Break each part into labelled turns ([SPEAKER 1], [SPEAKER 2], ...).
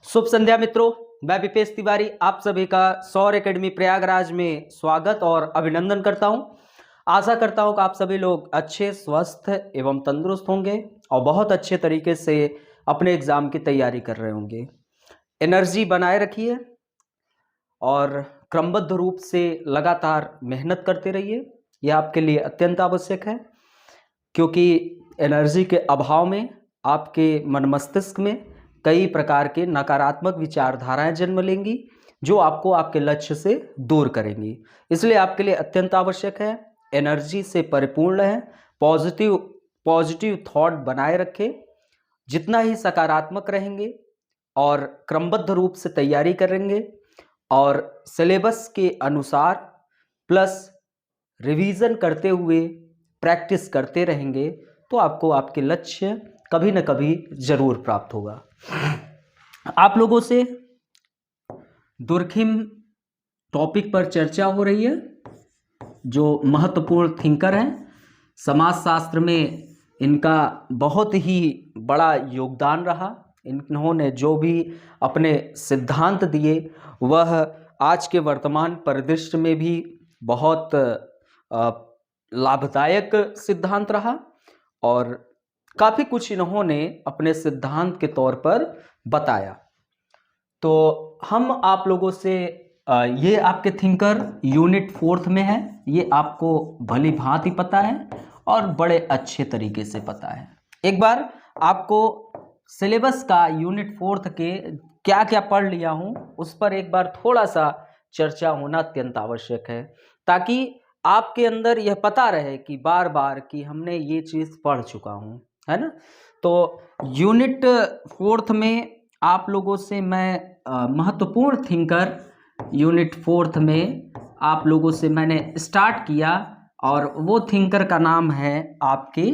[SPEAKER 1] शुभ संध्या मित्रों, मैं विपेश तिवारी आप सभी का सौर एकेडमी प्रयागराज में स्वागत और अभिनंदन करता हूं। आशा करता हूं कि आप सभी लोग अच्छे, स्वस्थ एवं तंदुरुस्त होंगे और बहुत अच्छे तरीके से अपने एग्जाम की तैयारी कर रहे होंगे। एनर्जी बनाए रखिए और क्रमबद्ध रूप से लगातार मेहनत करते रहिए। यह आपके लिए अत्यंत आवश्यक है, क्योंकि एनर्जी के अभाव में आपके मन मस्तिष्क में कई प्रकार के नकारात्मक विचारधाराएं जन्म लेंगी, जो आपको आपके लक्ष्य से दूर करेंगी। इसलिए आपके लिए अत्यंत आवश्यक है एनर्जी से परिपूर्ण रहें, पॉजिटिव थॉट बनाए रखें। जितना ही सकारात्मक रहेंगे और क्रमबद्ध रूप से तैयारी करेंगे और सिलेबस के अनुसार प्लस रिवीजन करते हुए प्रैक्टिस करते रहेंगे तो आपको आपके लक्ष्य कभी न कभी जरूर प्राप्त होगा। आप लोगों से दुर्खिम टॉपिक पर चर्चा हो रही है, जो महत्वपूर्ण थिंकर हैं। समाजशास्त्र में इनका बहुत ही बड़ा योगदान रहा। इन्होंने जो भी अपने सिद्धांत दिए वह आज के वर्तमान परिदृश्य में भी बहुत लाभदायक सिद्धांत रहा और काफ़ी कुछ इन्होंने अपने सिद्धांत के तौर पर बताया। तो हम आप लोगों से ये आपके थिंकर यूनिट 4 में है, ये आपको भली भांति पता है और बड़े अच्छे तरीके से पता है। एक बार आपको सिलेबस का यूनिट 4 के क्या क्या पढ़ लिया हूँ उस पर एक बार थोड़ा सा चर्चा होना अत्यंत आवश्यक है, ताकि आपके अंदर यह पता रहे कि बार बार कि हमने ये चीज़ पढ़ चुका हूँ, है ना। तो यूनिट 4 में आप लोगों से मैं महत्वपूर्ण थिंकर यूनिट 4 में आप लोगों से मैंने स्टार्ट किया और वो थिंकर का नाम है आपके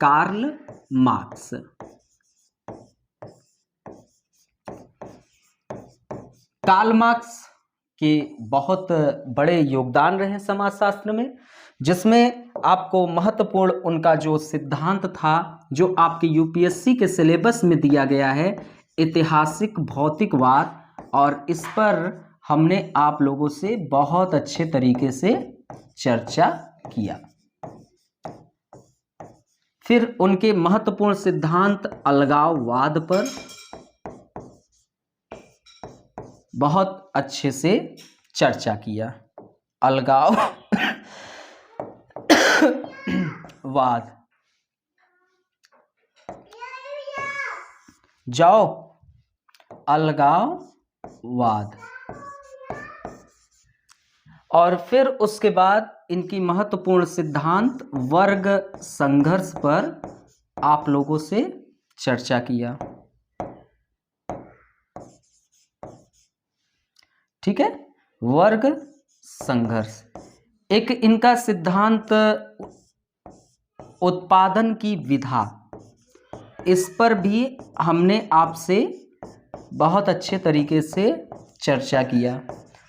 [SPEAKER 1] कार्ल मार्क्स। कार्ल मार्क्स के बहुत बड़े योगदान रहे समाजशास्त्र में, जिसमें आपको महत्वपूर्ण उनका जो सिद्धांत था, जो आपके यूपीएससी के सिलेबस में दिया गया है, ऐतिहासिक भौतिकवाद, और इस पर हमने आप लोगों से बहुत अच्छे तरीके से चर्चा किया। फिर उनके महत्वपूर्ण सिद्धांत अलगाववाद पर बहुत अच्छे से चर्चा किया। अलगाववाद जाओ, अलगाववाद। और फिर उसके बाद इनकी महत्वपूर्ण सिद्धांत वर्ग संघर्ष पर आप लोगों से चर्चा किया। ठीक है, वर्ग संघर्ष। एक इनका सिद्धांत उत्पादन की विधा, इस पर भी हमने आपसे बहुत अच्छे तरीके से चर्चा किया।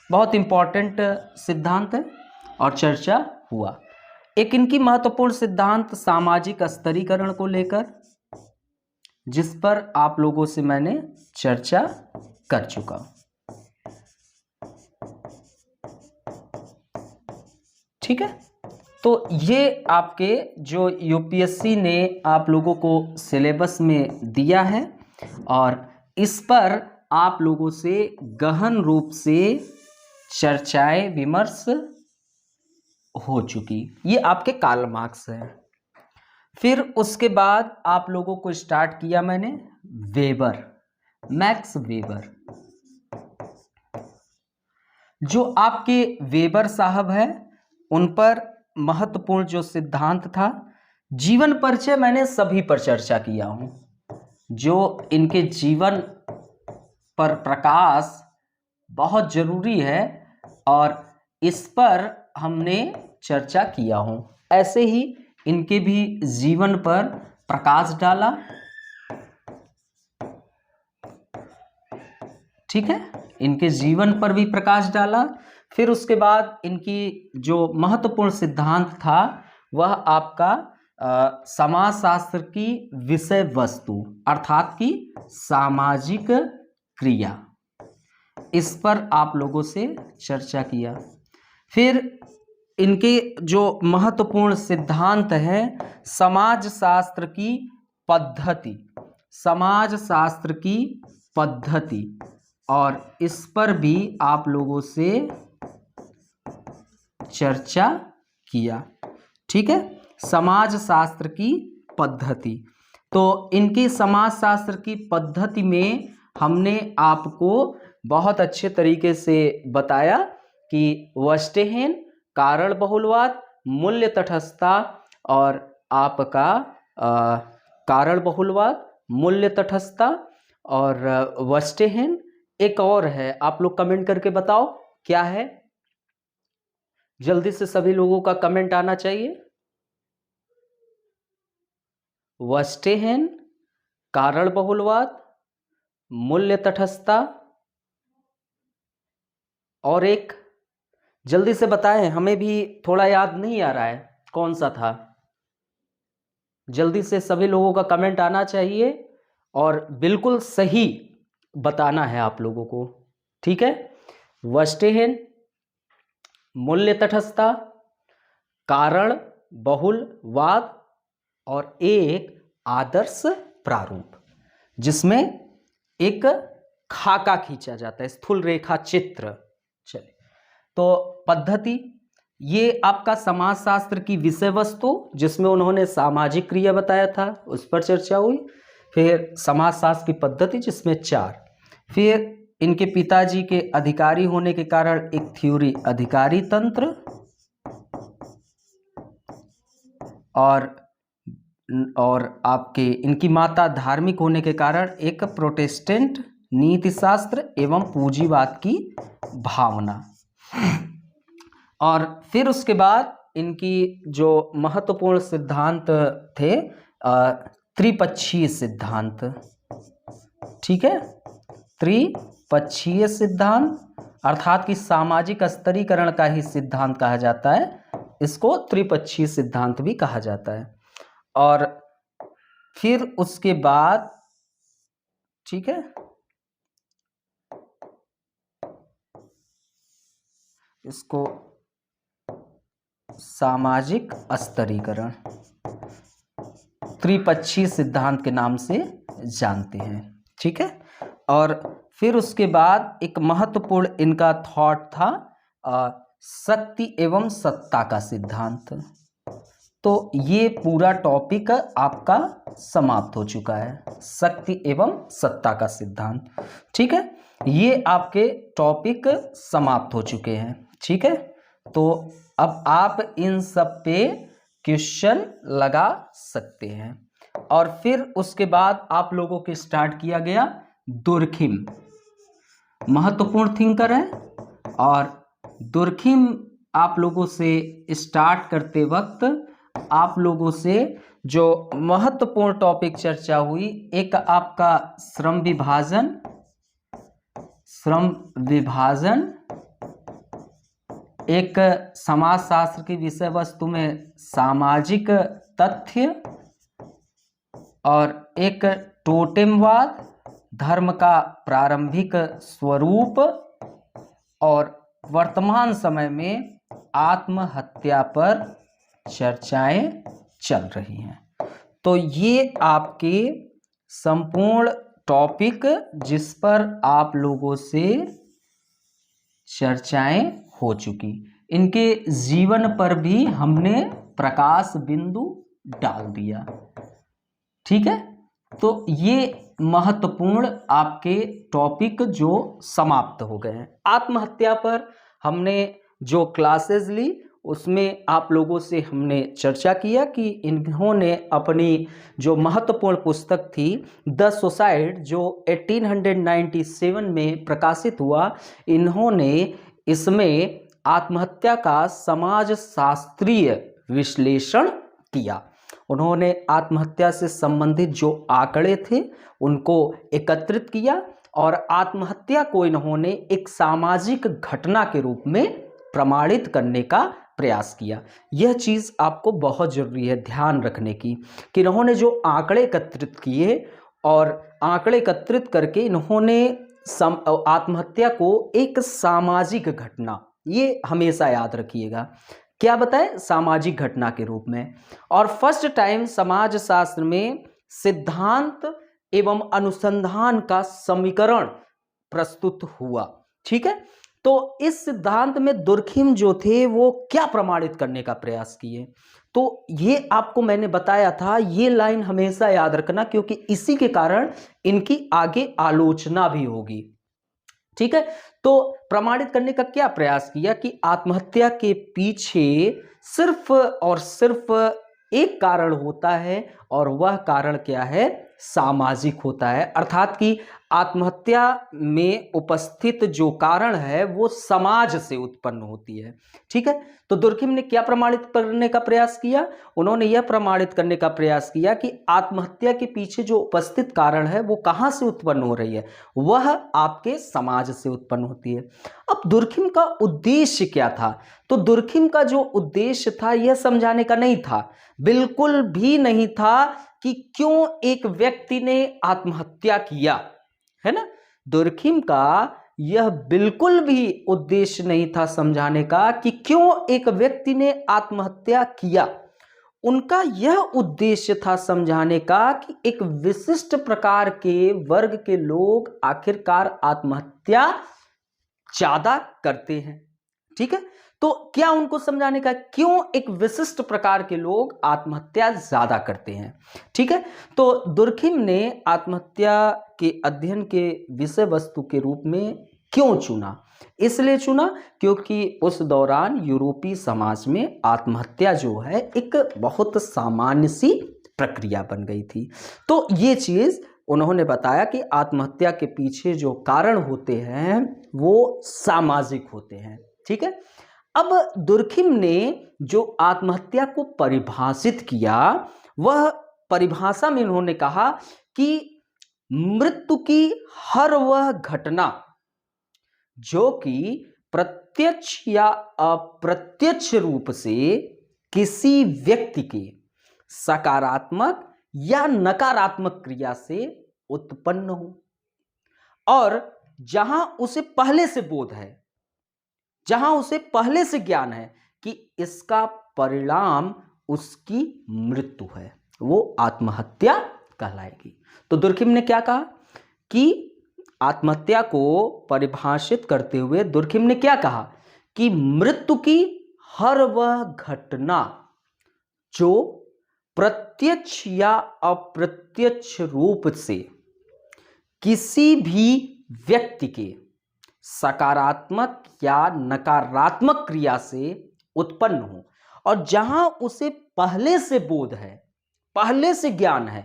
[SPEAKER 1] बहुत इम्पॉर्टेंट सिद्धांत है और चर्चा हुआ। एक इनकी महत्वपूर्ण सिद्धांत सामाजिक स्तरीकरण को लेकर, जिस पर आप लोगों से मैंने चर्चा कर चुका हूं। ठीक है, तो ये आपके जो यूपीएससी ने आप लोगों को सिलेबस में दिया है और इस पर आप लोगों से गहन रूप से चर्चाएं विमर्श हो चुकी। ये आपके कार्ल मार्क्स है। फिर उसके बाद आप लोगों को स्टार्ट किया मैंने वेबर, मैक्स वेबर। जो आपके वेबर साहब है, उन पर महत्वपूर्ण जो सिद्धांत था, जीवन परिचय मैंने सभी पर चर्चा किया हूं। जो इनके जीवन पर प्रकाश बहुत जरूरी है और इस पर हमने चर्चा किया हूं। ऐसे ही इनके भी जीवन पर प्रकाश डाला। ठीक है, इनके जीवन पर भी प्रकाश डाला। फिर उसके बाद इनकी जो महत्वपूर्ण सिद्धांत था वह आपका समाजशास्त्र की विषय वस्तु, अर्थात कि सामाजिक क्रिया, इस पर आप लोगों से चर्चा किया। फिर इनके जो महत्वपूर्ण सिद्धांत हैं, समाजशास्त्र की पद्धति, समाजशास्त्र की पद्धति, और इस पर भी आप लोगों से चर्चा किया। ठीक है, समाजशास्त्र की पद्धति। तो इनकी समाजशास्त्र की पद्धति में हमने आपको बहुत अच्छे तरीके से बताया कि वेस्टेहेन, कारण बहुलवाद, मूल्य तटस्थता और आपका कारण बहुलवाद, मूल्य तटस्थता और वेस्टेहेन। एक और है, आप लोग कमेंट करके बताओ क्या है, जल्दी से सभी लोगों का कमेंट आना चाहिए। वेस्टेहेन, कारण बहुलवाद, मूल्य तटस्थता, और एक जल्दी से बताएं, हमें भी थोड़ा याद नहीं आ रहा है कौन सा था। जल्दी से सभी लोगों का कमेंट आना चाहिए और बिल्कुल सही बताना है आप लोगों को। ठीक है, वेस्टेहेन, मूल्य तटस्थता, कारण बहुलवाद और एक आदर्श प्रारूप, जिसमें एक खाका खींचा जाता है, स्थूल रेखा चित्र। चलिए, तो पद्धति, ये आपका समाजशास्त्र की विषय वस्तु, जिसमें उन्होंने सामाजिक क्रिया बताया था, उस पर चर्चा हुई। फिर समाजशास्त्र की पद्धति, जिसमें 4। फिर इनके पिताजी के अधिकारी होने के कारण एक थ्योरी, अधिकारी तंत्र, और आपके इनकी माता धार्मिक होने के कारण एक प्रोटेस्टेंट नीतिशास्त्र एवं पूंजीवाद की भावना। और फिर उसके बाद इनकी जो महत्वपूर्ण सिद्धांत थे, त्रिपक्षीय सिद्धांत। ठीक है, त्रिपक्षीय सिद्धांत, अर्थात कि सामाजिक स्तरीकरण का ही सिद्धांत कहा जाता है, इसको त्रिपक्षीय सिद्धांत भी कहा जाता है। और फिर उसके बाद, ठीक है, इसको सामाजिक स्तरीकरण त्रिपक्षीय सिद्धांत के नाम से जानते हैं। ठीक है, और फिर उसके बाद एक महत्वपूर्ण इनका थॉट था शक्ति एवं सत्ता का सिद्धांत। तो ये पूरा टॉपिक आपका समाप्त हो चुका है, शक्ति एवं सत्ता का सिद्धांत। ठीक है, ये आपके टॉपिक समाप्त हो चुके हैं। ठीक है, तो अब आप इन सब पे क्वेश्चन लगा सकते हैं। और फिर उसके बाद आप लोगों के स्टार्ट किया गया दुर्खिम, महत्वपूर्ण थिंकर है। और दुर्खिम आप लोगों से स्टार्ट करते वक्त आप लोगों से जो महत्वपूर्ण टॉपिक चर्चा हुई, एक आपका श्रम विभाजन, एक समाजशास्त्र की विषय वस्तु में सामाजिक तथ्य, और एक टोटेमवाद, धर्म का प्रारंभिक स्वरूप, और वर्तमान समय में आत्महत्या पर चर्चाएं चल रही हैं। तो ये आपके संपूर्ण टॉपिक, जिस पर आप लोगों से चर्चाएं हो चुकी, इनके जीवन पर भी हमने प्रकाश बिंदु डाल दिया। ठीक है, तो ये महत्वपूर्ण आपके टॉपिक जो समाप्त हो गए हैं। आत्महत्या पर हमने जो क्लासेस ली, उसमें आप लोगों से हमने चर्चा किया कि इन्होंने अपनी जो महत्वपूर्ण पुस्तक थी द सुसाइड, जो 1897 में प्रकाशित हुआ, इन्होंने इसमें आत्महत्या का समाज शास्त्रीय विश्लेषण किया। उन्होंने आत्महत्या से संबंधित जो आंकड़े थे उनको एकत्रित किया और आत्महत्या को इन्होंने एक सामाजिक घटना के रूप में प्रमाणित करने का प्रयास किया। यह चीज़ आपको बहुत जरूरी है ध्यान रखने की कि इन्होंने जो आंकड़े एकत्रित किए और आंकड़े एकत्रित करके इन्होंने आत्महत्या को एक सामाजिक घटना, ये हमेशा याद रखिएगा, क्या बताए, सामाजिक घटना के रूप में। और फर्स्ट टाइम समाज शास्त्र में सिद्धांत एवं अनुसंधान का समीकरण प्रस्तुत हुआ। ठीक है, तो इस सिद्धांत में दुर्खिम जो थे वो क्या प्रमाणित करने का प्रयास किए, तो ये आपको मैंने बताया था, ये लाइन हमेशा याद रखना, क्योंकि इसी के कारण इनकी आगे आलोचना भी होगी। ठीक है, तो प्रमाणित करने का क्या प्रयास किया कि आत्महत्या के पीछे सिर्फ और सिर्फ एक कारण होता है, और वह कारण क्या है, सामाजिक होता है। अर्थात कि आत्महत्या में उपस्थित जो कारण है वो समाज से उत्पन्न होती है। ठीक है, तो दुर्खिम ने क्या प्रमाणित करने का प्रयास किया, उन्होंने यह प्रमाणित करने का प्रयास किया कि आत्महत्या के पीछे जो उपस्थित कारण है वो कहां से उत्पन्न हो रही है, वह आपके समाज से उत्पन्न होती है। अब दुर्खिम का उद्देश्य क्या था, तो दुर्खिम का जो उद्देश्य था यह समझाने का नहीं था, बिल्कुल भी नहीं था कि क्यों एक व्यक्ति ने आत्महत्या किया, है ना। दुर्खिम का यह बिल्कुल भी उद्देश्य नहीं था समझाने का कि क्यों एक व्यक्ति ने आत्महत्या किया। उनका यह उद्देश्य था समझाने का कि एक विशिष्ट प्रकार के वर्ग के लोग आखिरकार आत्महत्या ज्यादा करते हैं। ठीक है, तो क्या उनको समझाने का क्यों एक विशिष्ट प्रकार के लोग आत्महत्या ज्यादा करते हैं। ठीक है, तो दुर्खिम ने आत्महत्या के अध्ययन के विषय वस्तु के रूप में क्यों चुना, इसलिए चुना क्योंकि उस दौरान यूरोपीय समाज में आत्महत्या जो है एक बहुत सामान्य सी प्रक्रिया बन गई थी। तो ये चीज उन्होंने बताया कि आत्महत्या के पीछे जो कारण होते हैं वो सामाजिक होते हैं। ठीक है, अब दुर्खिम ने जो आत्महत्या को परिभाषित किया, वह परिभाषा में उन्होंने कहा कि मृत्यु की हर वह घटना जो कि प्रत्यक्ष या अप्रत्यक्ष रूप से किसी व्यक्ति के सकारात्मक या नकारात्मक क्रिया से उत्पन्न हो, और जहां उसे पहले से बोध है, जहां उसे पहले से ज्ञान है कि इसका परिणाम उसकी मृत्यु है, वो आत्महत्या कहलाएगी। तो दुर्खिम ने क्या कहा कि आत्महत्या को परिभाषित करते हुए दुर्खिम ने क्या कहा कि मृत्यु की हर वह घटना जो प्रत्यक्ष या अप्रत्यक्ष रूप से किसी भी व्यक्ति के सकारात्मक या नकारात्मक क्रिया से उत्पन्न हो, और जहां उसे पहले से बोध है, पहले से ज्ञान है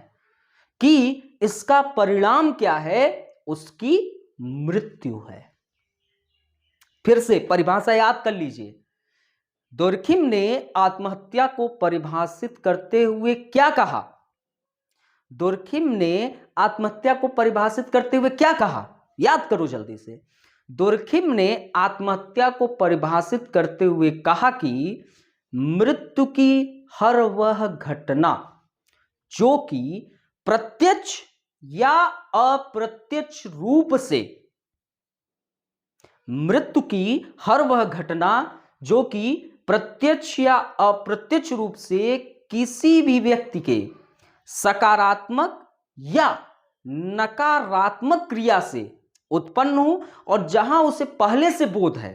[SPEAKER 1] कि इसका परिणाम क्या है, उसकी मृत्यु है। फिर से परिभाषा याद कर लीजिए, दुर्खिम ने आत्महत्या को परिभाषित करते हुए क्या कहा, दुर्खिम ने आत्महत्या को परिभाषित करते हुए क्या कहा, याद करो जल्दी से। दुर्खिम ने आत्महत्या को परिभाषित करते हुए कहा कि मृत्यु की हर वह घटना जो कि प्रत्यक्ष या अप्रत्यक्ष रूप से, मृत्यु की हर वह घटना जो कि प्रत्यक्ष या अप्रत्यक्ष रूप से किसी भी व्यक्ति के सकारात्मक या नकारात्मक क्रिया से उत्पन्न हो, और जहां उसे पहले से बोध है,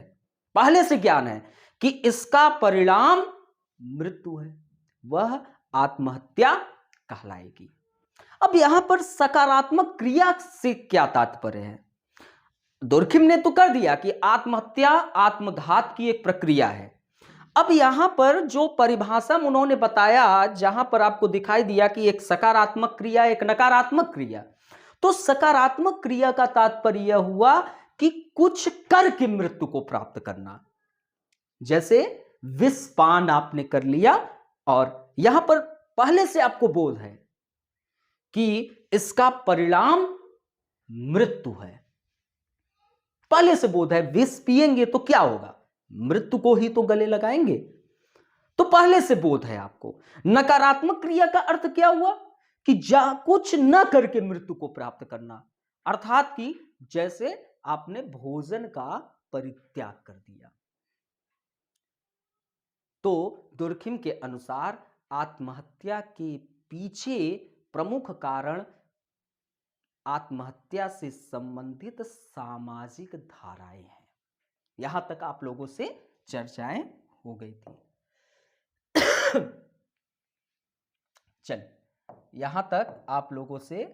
[SPEAKER 1] पहले से ज्ञान है कि इसका परिणाम मृत्यु है, वह आत्महत्या कहलाएगी। अब यहां पर सकारात्मक क्रिया से क्या तात्पर्य है, दुर्खिम ने तो कर दिया कि आत्महत्या आत्मघात की एक प्रक्रिया है। अब यहां पर जो परिभाषा उन्होंने बताया, जहां पर आपको दिखाई दिया कि एक सकारात्मक क्रिया, एक नकारात्मक क्रिया, तो सकारात्मक क्रिया का तात्पर्य यह हुआ कि कुछ करके मृत्यु को प्राप्त करना, जैसे विषपान आपने कर लिया और यहां पर पहले से आपको बोध है कि इसका परिणाम मृत्यु है, पहले से बोध है, विष पिएंगे तो क्या होगा, मृत्यु को ही तो गले लगाएंगे, तो पहले से बोध है आपको। नकारात्मक क्रिया का अर्थ क्या हुआ कि कुछ न करके मृत्यु को प्राप्त करना, अर्थात कि जैसे आपने भोजन का परित्याग कर दिया। तो दुर्खिम के अनुसार आत्महत्या के पीछे प्रमुख कारण आत्महत्या से संबंधित सामाजिक धाराएं हैं। यहां तक आप लोगों से चर्चाएं हो गई थी। चल, यहां तक आप लोगों से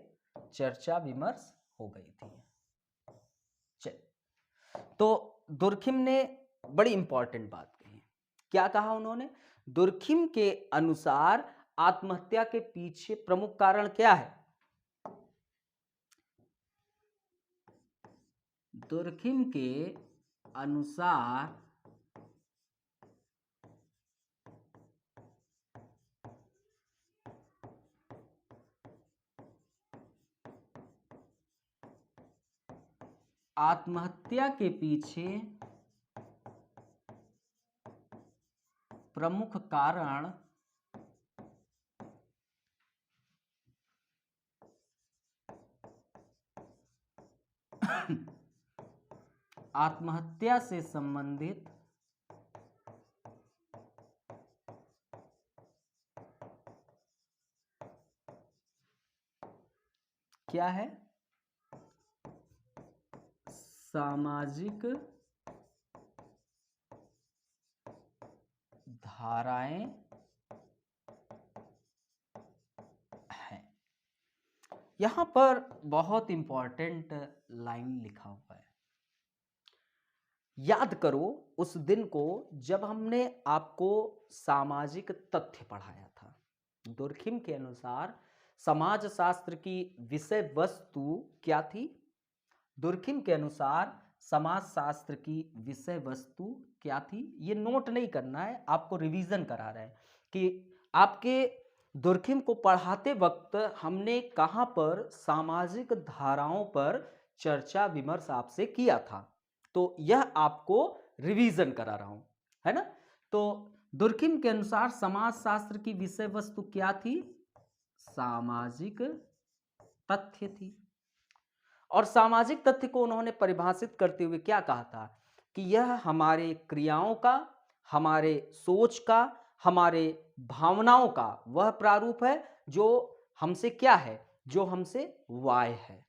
[SPEAKER 1] चर्चा विमर्श हो गई थी। चल, तो दुर्खिम ने बड़ी इंपॉर्टेंट बात कही। क्या कहा उन्होंने? दुर्खिम के अनुसार आत्महत्या के पीछे प्रमुख कारण क्या है? दुर्खिम के अनुसार आत्महत्या के पीछे प्रमुख कारण आत्महत्या से संबंधित क्या है? सामाजिक धाराएं हैं। यहां पर बहुत इंपॉर्टेंट लाइन लिखा हुआ है। याद करो उस दिन को जब हमने आपको सामाजिक तथ्य पढ़ाया था। दुर्खिम के अनुसार समाज शास्त्र की विषय वस्तु क्या थी? दुर्खिम के अनुसार समाज शास्त्र की विषय वस्तु क्या थी? ये नोट नहीं करना है, आपको रिवीजन करा रहे हैं कि आपके दुर्खिम को पढ़ाते वक्त हमने कहां पर सामाजिक धाराओं पर चर्चा विमर्श आपसे किया था। तो यह आपको रिवीजन करा रहा हूं, है ना। तो दुर्खिम के अनुसार समाज शास्त्र की विषय वस्तु क्या थी? सामाजिक तथ्य थी। और सामाजिक तथ्य को उन्होंने परिभाषित करते हुए क्या कहा था कि यह हमारे क्रियाओं का, हमारे सोच का, हमारे भावनाओं का वह प्रारूप है जो हमसे क्या है? जो हमसे बाह्य है,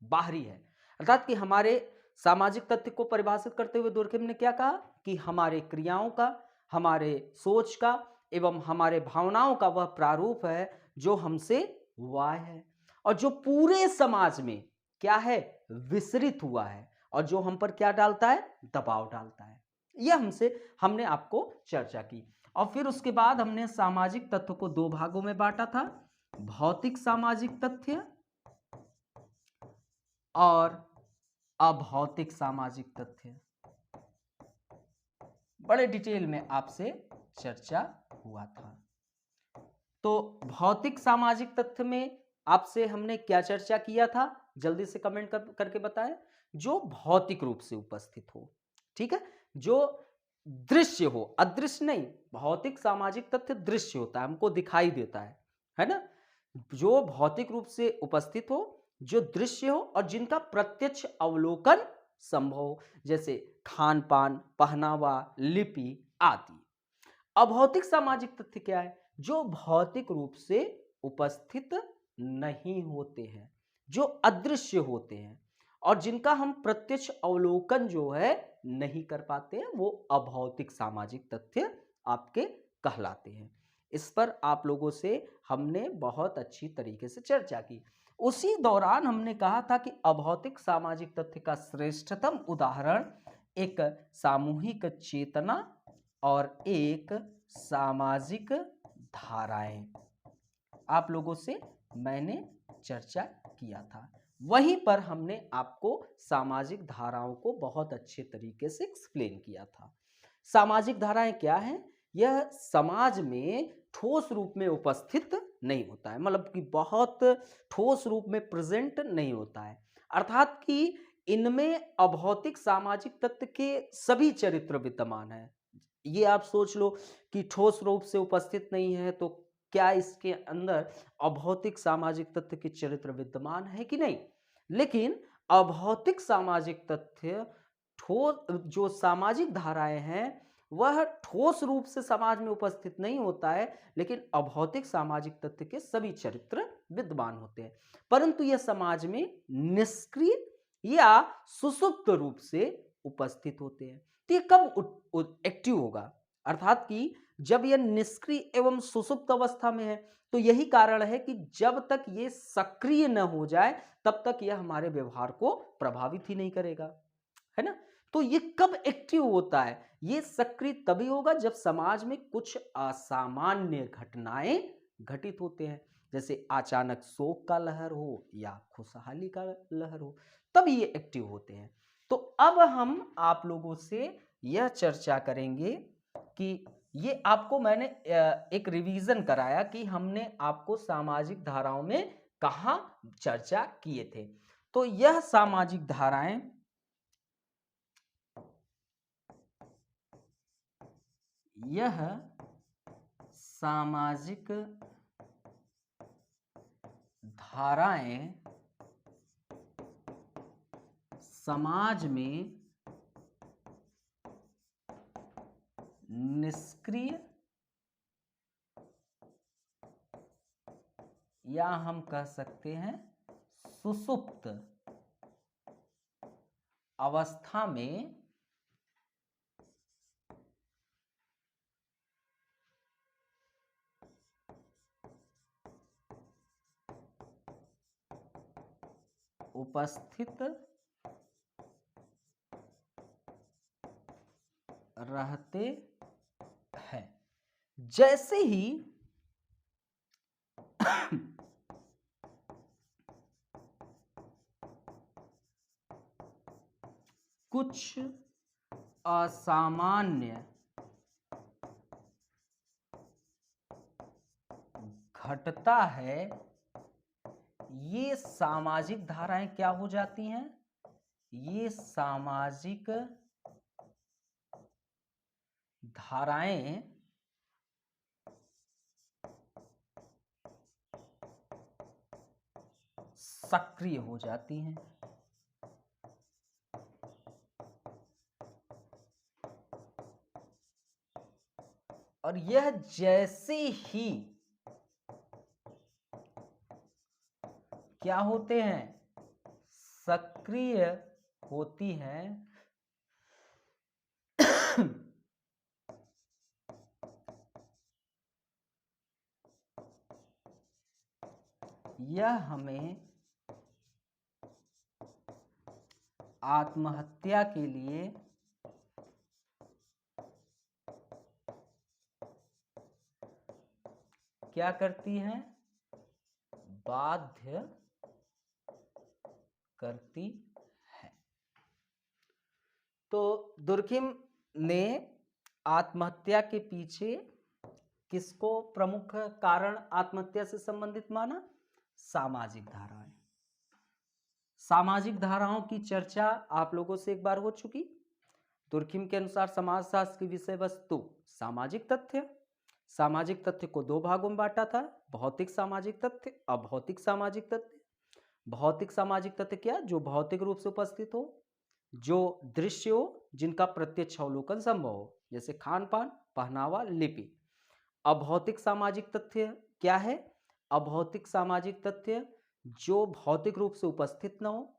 [SPEAKER 1] बाहरी है। अर्थात कि हमारे सामाजिक तथ्य को परिभाषित करते हुए दुर्खिम ने क्या कहा कि हमारे क्रियाओं का, हमारे सोच का एवं हमारे भावनाओं का वह प्रारूप है जो हमसे बाह्य है और जो पूरे समाज में क्या है? विसरित हुआ है और जो हम पर क्या डालता है? दबाव डालता है। यह हमने आपको चर्चा की। और फिर उसके बाद हमने सामाजिक तथ्य को दो भागों में बांटा था, भौतिक सामाजिक तथ्य और अभौतिक सामाजिक तथ्य। बड़े डिटेल में आपसे चर्चा हुआ था। तो भौतिक सामाजिक तथ्य में आपसे हमने क्या चर्चा किया था? जल्दी से कमेंट करके बताएं। जो भौतिक रूप से उपस्थित हो, ठीक है, जो दृश्य हो, अदृश्य नहीं। भौतिक सामाजिक तथ्य दृश्य होता है, हमको दिखाई देता है ना। जो भौतिक रूप से उपस्थित हो, जो दृश्य हो और जिनका प्रत्यक्ष अवलोकन संभव हो, जैसे खान पान, पहनावा, लिपि आदि। अभौतिक सामाजिक तथ्य क्या है? जो भौतिक रूप से उपस्थित नहीं होते हैं, जो अदृश्य होते हैं और जिनका हम प्रत्यक्ष अवलोकन जो है नहीं कर पाते हैं, वो अभौतिक सामाजिक तथ्य आपके कहलाते हैं। इस पर आप लोगों से हमने बहुत अच्छी तरीके से चर्चा की। उसी दौरान हमने कहा था कि अभौतिक सामाजिक तथ्य का श्रेष्ठतम उदाहरण एक सामूहिक चेतना और एक सामाजिक धाराएं आप लोगों से मैंने चर्चा किया था। वहीं पर हमने आपको सामाजिक धाराओं को बहुत अच्छे तरीके से एक्सप्लेन किया था। सामाजिक धाराएं क्या हैं? यह समाज में ठोस रूप में उपस्थित नहीं होता है, मतलब कि बहुत ठोस रूप में प्रेजेंट नहीं होता है। अर्थात कि इनमें अभौतिक सामाजिक तत्व के सभी चरित्र विद्यमान है। ये आप सोच लो कि ठोस रूप से उपस्थित नहीं है तो क्या इसके अंदर अभौतिक सामाजिक तत्व के चरित्र विद्यमान है कि नहीं? लेकिन अभौतिक सामाजिक तथ्य ठोस जो सामाजिक धाराएं हैं वह ठोस रूप से समाज में उपस्थित नहीं होता है, लेकिन अभौतिक सामाजिक तथ्य के सभी चरित्र विद्यमान होते हैं, परंतु यह समाज में निष्क्रिय या सुसुप्त रूप से उपस्थित होते हैं। तो ये कब एक्टिव होगा, अर्थात कि जब यह निष्क्रिय एवं सुसुप्त अवस्था में है, तो यही कारण है कि जब तक ये सक्रिय न हो जाए तब तक यह हमारे व्यवहार को प्रभावित ही नहीं करेगा, है ना। तो ये कब एक्टिव होता है, ये सक्रिय तभी होगा जब समाज में कुछ असामान्य घटनाएं घटित होते हैं, जैसे अचानक शोक का लहर हो या खुशहाली का लहर हो, तब ये एक्टिव होते हैं। तो अब हम आप लोगों से यह चर्चा करेंगे कि ये आपको मैंने एक रिवीजन कराया कि हमने आपको सामाजिक धाराओं में कहाँ चर्चा किए थे। तो यह सामाजिक धाराएं यह सामाजिक धाराएं समाज में निष्क्रिय या हम कह सकते हैं सुसुप्त अवस्था में उपस्थित रहते हैं। जैसे ही कुछ असामान्य घटता है, ये सामाजिक धाराएं क्या हो जाती हैं, ये सामाजिक धाराएं सक्रिय हो जाती हैं। और यह जैसे ही क्या होते हैं, सक्रिय होती हैं, यह हमें आत्महत्या के लिए क्या करती हैं, बाध्य करती है। तो दुर्खिम ने आत्महत्या के पीछे किसको प्रमुख कारण आत्महत्या से संबंधित माना, सामाजिक धाराएं। सामाजिक धाराओं की चर्चा आप लोगों से एक बार हो चुकी। दुर्खिम के अनुसार समाजशास्त्र की विषय वस्तु सामाजिक तथ्य। सामाजिक तथ्य को दो भागों में बांटा था, भौतिक सामाजिक तथ्य, अभौतिक सामाजिक तथ्य। भौतिक सामाजिक तथ्य क्या, जो भौतिक रूप से उपस्थित हो, जो दृश्य हो, जिनका प्रत्यक्ष अवलोकन संभव हो, जैसे खान पान, पहनावा, लिपि। अभौतिक सामाजिक तथ्य क्या है, अभौतिक सामाजिक तथ्य जो भौतिक रूप से उपस्थित न हो,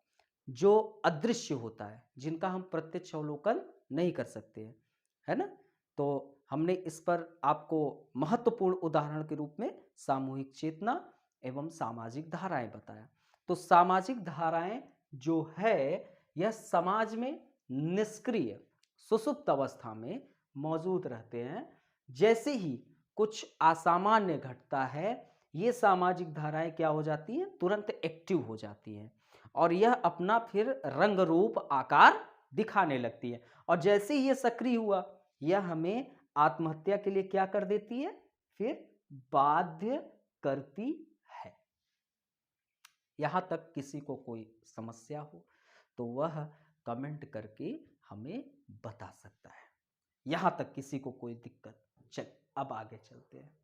[SPEAKER 1] जो अदृश्य होता है, जिनका हम प्रत्यक्ष अवलोकन नहीं कर सकते हैं, है ना। तो हमने इस पर आपको महत्वपूर्ण उदाहरण के रूप में सामूहिक चेतना एवं सामाजिक धाराएं बताया। तो सामाजिक धाराएं जो है यह समाज में निष्क्रिय सुसुप्त अवस्था में मौजूद रहते हैं। जैसे ही कुछ असामान्य घटता है, ये सामाजिक धाराएं क्या हो जाती हैं, तुरंत एक्टिव हो जाती हैं और यह अपना फिर रंग रूप आकार दिखाने लगती है। और जैसे ही ये सक्रिय हुआ, यह हमें आत्महत्या के लिए क्या कर देती है, फिर बाध्य करती है। यहां तक किसी को कोई समस्या हो तो वह कमेंट करके हमें बता सकता है। यहां तक किसी को कोई दिक्कत, चल अब आगे चलते हैं।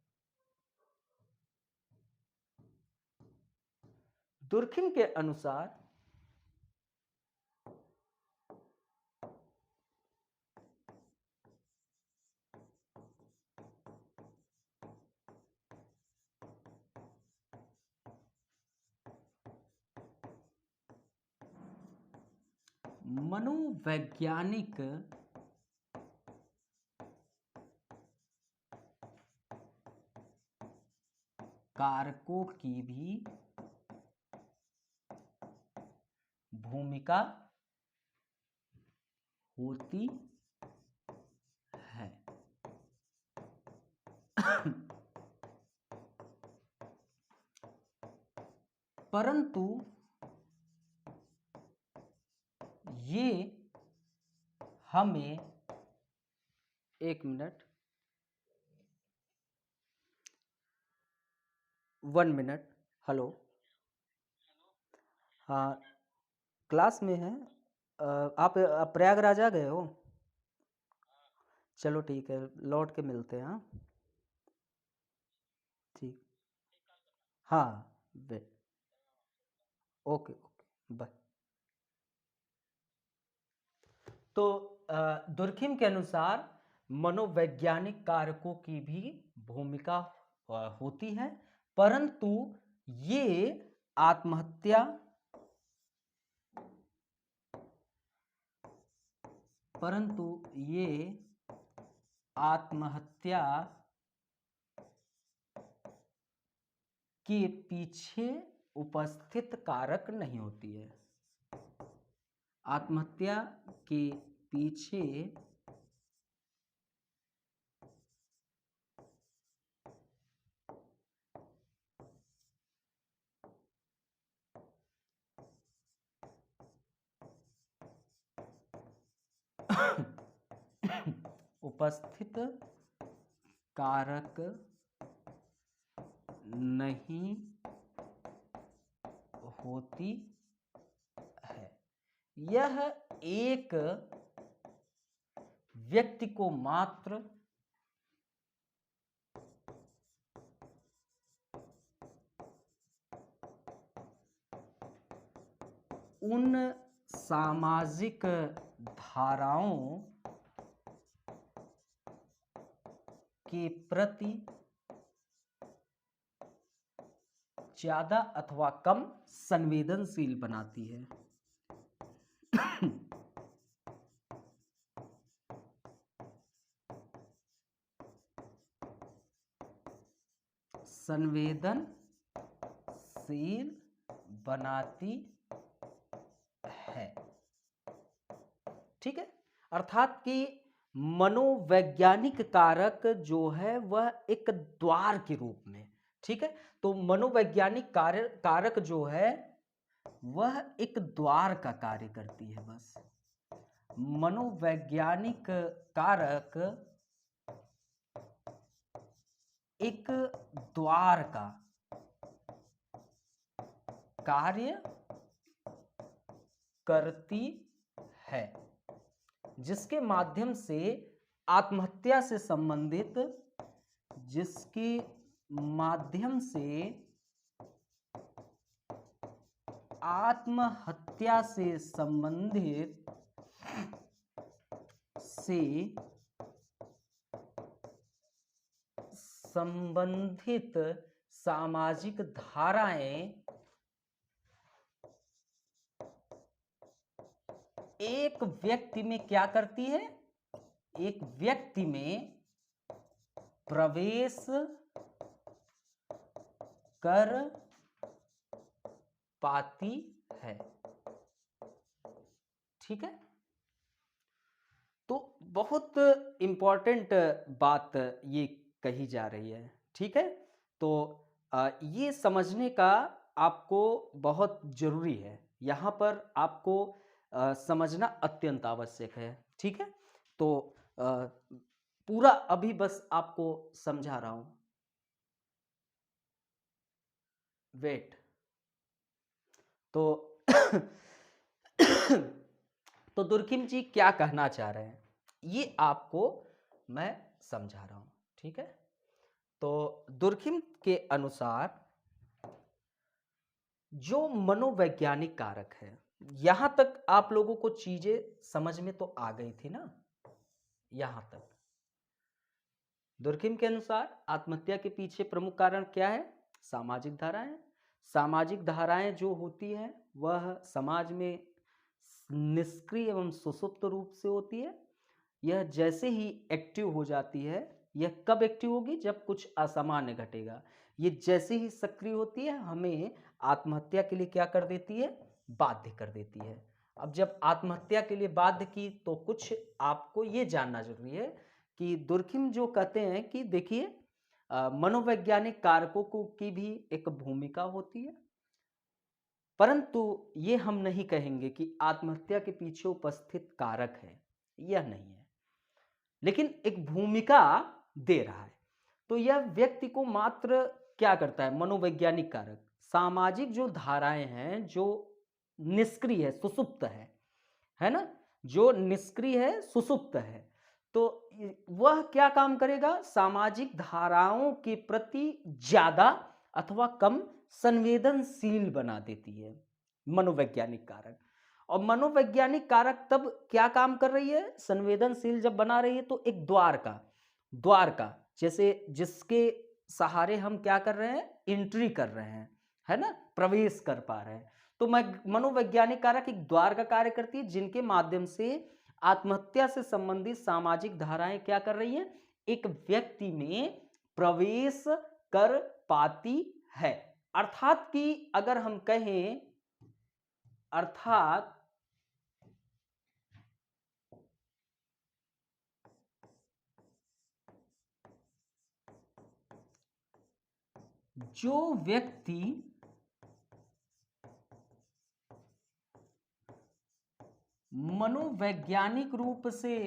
[SPEAKER 1] दुर्खिम के अनुसार मनोवैज्ञानिक कारकों की भी भूमिका होती है। परंतु ये हमें, एक मिनट, 1 मिनट, हेलो, हाँ, क्लास में है। आप प्रयागराज आ गए हो? चलो ठीक है, लौट के मिलते हैं। हाँ ठीक, हाँ, वेट, ओके ओके, बाय। तो दुर्खिम के अनुसार मनोवैज्ञानिक कारकों की भी भूमिका होती है, परंतु ये आत्महत्या परंतु ये आत्महत्या के पीछे उपस्थित कारक नहीं होती है। आत्महत्या के पीछे उपस्थित कारक नहीं होती है। यह एक व्यक्ति को मात्र उन सामाजिक धाराओं के प्रति ज्यादा अथवा कम संवेदनशील बनाती है। संवेदनशील बनाती है, ठीक है। अर्थात कि मनोवैज्ञानिक कारक जो है वह एक द्वार के रूप में, ठीक है। तो मनोवैज्ञानिक कारक जो है वह एक द्वार का कार्य करती है। बस मनोवैज्ञानिक कारक एक द्वार का कार्य करती है, जिसके माध्यम से आत्महत्या से संबंधित संबंधित सामाजिक धाराएं एक व्यक्ति में क्या करती है? एक व्यक्ति में प्रवेश कर पाती है, ठीक है। तो बहुत इंपॉर्टेंट बात ये कही जा रही है, ठीक है। तो ये समझने का आपको बहुत जरूरी है, यहाँ पर आपको समझना अत्यंत आवश्यक है, ठीक है। तो पूरा अभी बस आपको समझा रहा हूं, वेट। तो तो दुर्खिम जी क्या कहना चाह रहे हैं ये आपको मैं समझा रहा हूं, ठीक है। तो दुर्खिम के अनुसार जो मनोवैज्ञानिक कारक है, यहां तक आप लोगों को चीजें समझ में तो आ गई थी ना। यहां तक दुर्खिम के अनुसार आत्महत्या के पीछे प्रमुख कारण क्या है? सामाजिक धाराएं। सामाजिक धाराएं जो होती है वह समाज में निष्क्रिय एवं सुषुप्त रूप से होती है। यह जैसे ही एक्टिव हो जाती है, यह कब एक्टिव होगी? जब कुछ असामान्य घटेगा। ये जैसे ही सक्रिय होती है, हमें आत्महत्या के लिए क्या कर देती है? बाध्य कर देती है। अब जब आत्महत्या के लिए बाध्य की, तो कुछ आपको ये जानना जरूरी है कि दुर्खिम जो कहते हैं कि देखिए, मनोवैज्ञानिक कारकों की भी एक भूमिका होती है, परंतु ये हम नहीं कहेंगे कि आत्महत्या के पीछे उपस्थित कारक है, यह नहीं है, लेकिन एक भूमिका दे रहा है। तो यह व्यक्ति को मात्र क्या करता है? मनोवैज्ञानिक कारक, सामाजिक जो धाराएं हैं, जो निष्क्रिय है, सुषुप्त है ना, जो निष्क्रिय है, सुषुप्त है, तो वह क्या काम करेगा? सामाजिक धाराओं के प्रति ज्यादा अथवा कम संवेदनशील बना देती है मनोवैज्ञानिक कारक। और मनोवैज्ञानिक कारक तब क्या काम कर रही है? संवेदनशील जब बना रही है, तो एक द्वार का जैसे जिसके सहारे हम क्या कर रहे हैं? एंट्री कर रहे हैं, है ना, प्रवेश कर पा रहे हैं। तो मनोवैज्ञानिक कारक एक द्वार का कार्य करती है, जिनके माध्यम से आत्महत्या से संबंधित सामाजिक धाराएं क्या कर रही हैं? एक व्यक्ति में प्रवेश कर पाती है। अर्थात कि अगर हम कहें, अर्थात जो व्यक्ति मनोवैज्ञानिक रूप से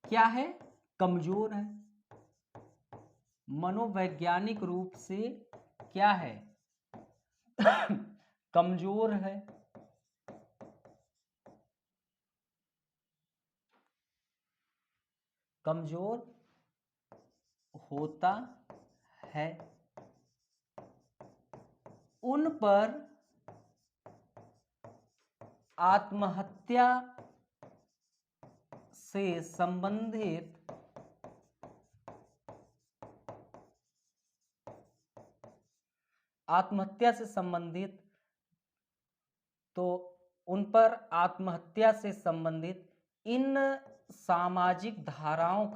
[SPEAKER 1] क्या है? कमजोर है। मनोवैज्ञानिक रूप से क्या है? कमजोर है। कमजोर होता है, उन पर आत्महत्या से संबंधित तो उन पर आत्महत्या से संबंधित इन सामाजिक धाराओं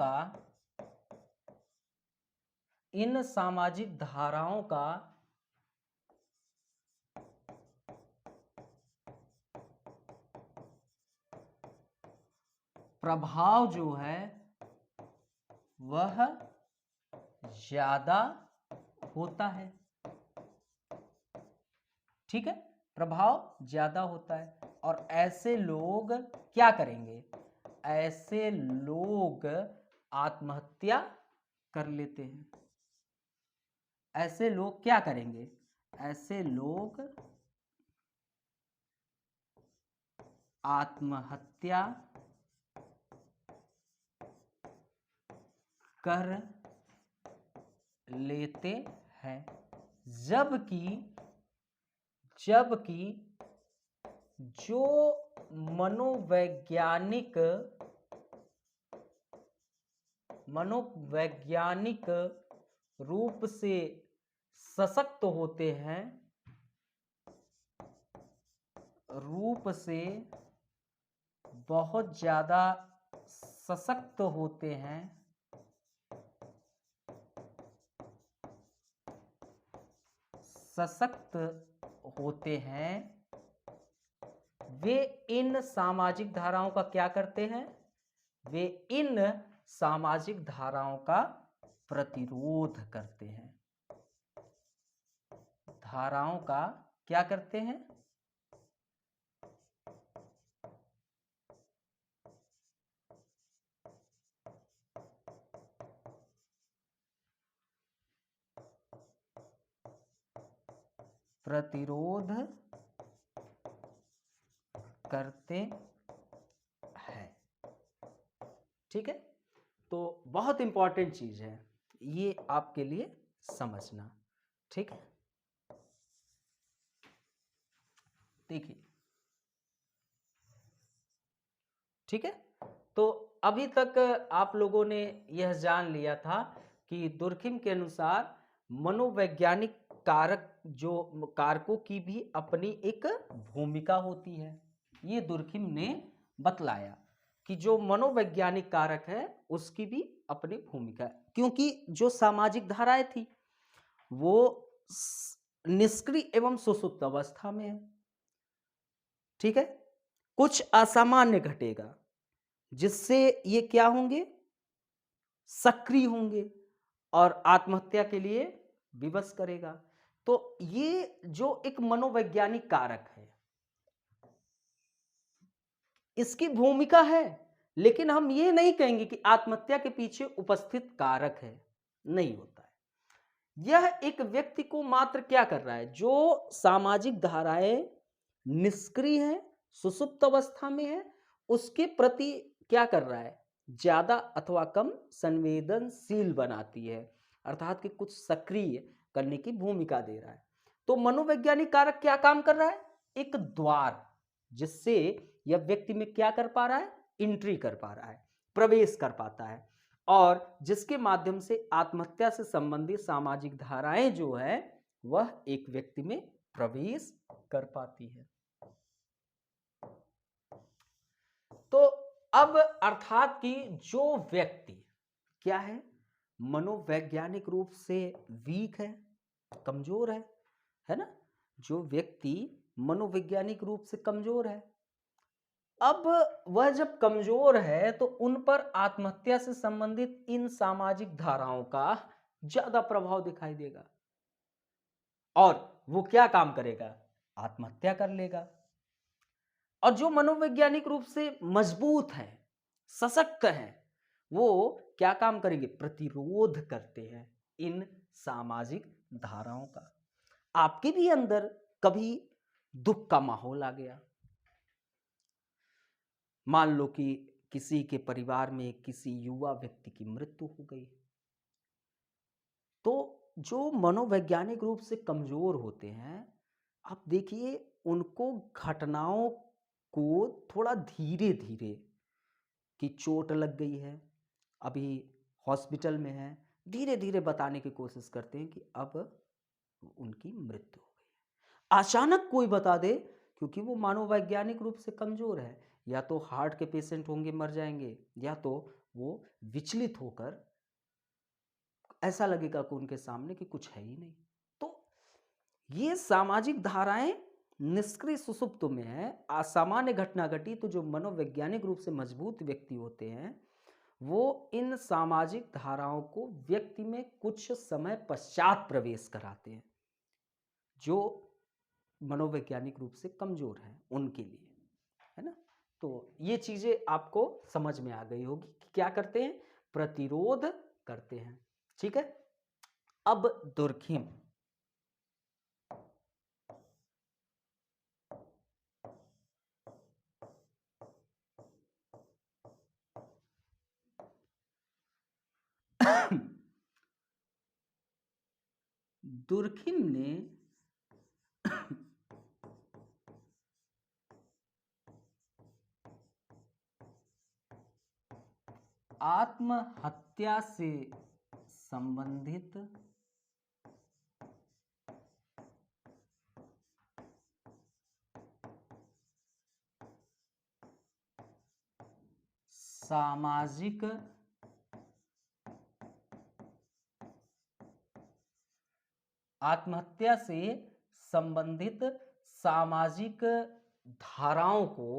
[SPEAKER 1] का प्रभाव जो है वह ज्यादा होता है। ठीक है, प्रभाव ज्यादा होता है। और ऐसे लोग क्या करेंगे? ऐसे लोग आत्महत्या कर लेते हैं। ऐसे लोग क्या करेंगे? ऐसे लोग आत्महत्या कर लेते हैं, जबकि जो मनोवैज्ञानिक रूप से सशक्त होते हैं, रूप से बहुत ज्यादा सशक्त होते हैं, वे इन सामाजिक धाराओं का क्या करते हैं? वे इन सामाजिक धाराओं का प्रतिरोध करते हैं। धाराओं का क्या करते हैं? प्रतिरोध करते हैं। ठीक है, तो बहुत इंपॉर्टेंट चीज है ये आपके लिए समझना। ठीक है, देखिए, ठीक है, तो अभी तक आप लोगों ने यह जान लिया था कि दुर्खिम के अनुसार मनोवैज्ञानिक कारकों की भी अपनी एक भूमिका होती है। ये दुर्खिम ने बतलाया कि जो मनोवैज्ञानिक कारक है उसकी भी अपनी भूमिका है, क्योंकि जो सामाजिक धाराएं थी वो निष्क्रिय एवं सुसुप्त अवस्था में है। ठीक है, कुछ असामान्य घटेगा जिससे ये क्या होंगे, सक्रिय होंगे और आत्महत्या के लिए विवश करेगा। तो ये जो एक मनोवैज्ञानिक कारक है इसकी भूमिका है, लेकिन हम ये नहीं कहेंगे कि आत्महत्या के पीछे उपस्थित कारक है, नहीं होता है। यह एक व्यक्ति को मात्र क्या कर रहा है, जो सामाजिक धाराएं निष्क्रिय है, सुसुप्त अवस्था में है, उसके प्रति क्या कर रहा है, ज्यादा अथवा कम संवेदनशील बनाती है, अर्थात कि कुछ सक्रिय करने की भूमिका दे रहा है। तो मनोवैज्ञानिक कारक क्या काम कर रहा है, एक द्वार जिससे यह व्यक्ति में क्या कर पा रहा है, एंट्री कर पा रहा है, प्रवेश कर पाता है, और जिसके माध्यम से आत्महत्या से संबंधित सामाजिक धाराएं जो है वह एक व्यक्ति में प्रवेश कर पाती है। तो अब अर्थात कि जो व्यक्ति क्या है, मनोवैज्ञानिक रूप से वीक है, कमजोर है ना, जो व्यक्ति मनोवैज्ञानिक रूप से कमजोर है, अब वह जब कमजोर है तो उन पर आत्महत्या से संबंधित इन सामाजिक धाराओं का ज्यादा प्रभाव दिखाई देगा और वो क्या काम करेगा, आत्महत्या कर लेगा। और जो मनोवैज्ञानिक रूप से मजबूत है, सशक्त है, वो क्या काम करेंगे, प्रतिरोध करते हैं इन सामाजिक धाराओं का। आपके भी अंदर कभी दुख का माहौल आ गया, मान लो कि किसी के परिवार में किसी युवा व्यक्ति की मृत्यु हो गई, तो जो मनोवैज्ञानिक रूप से कमजोर होते हैं, आप देखिए उनको घटनाओं को थोड़ा धीरे धीरे, कि चोट लग गई है, अभी हॉस्पिटल में है, धीरे धीरे बताने की कोशिश करते हैं कि अब उनकी मृत्यु हो गई है। अचानक कोई बता दे, क्योंकि वो मनोवैज्ञानिक रूप से कमजोर है, या तो हार्ट के पेशेंट होंगे मर जाएंगे, या तो वो विचलित होकर ऐसा लगेगा कि उनके सामने कि कुछ है ही नहीं। तो ये सामाजिक धाराएं निष्क्रिय सुसुप्त में है, असामान्य घटना घटी तो जो मनोवैज्ञानिक रूप से मजबूत व्यक्ति होते हैं वो इन सामाजिक धाराओं को व्यक्ति में कुछ समय पश्चात प्रवेश कराते हैं, जो मनोवैज्ञानिक रूप से कमजोर हैं उनके लिए, है ना। तो ये चीजें आपको समझ में आ गई होगी कि क्या करते हैं, प्रतिरोध करते हैं। ठीक है, अब दुर्खिम दुर्खिम ने आत्महत्या से संबंधित सामाजिक आत्महत्या से संबंधित सामाजिक धाराओं को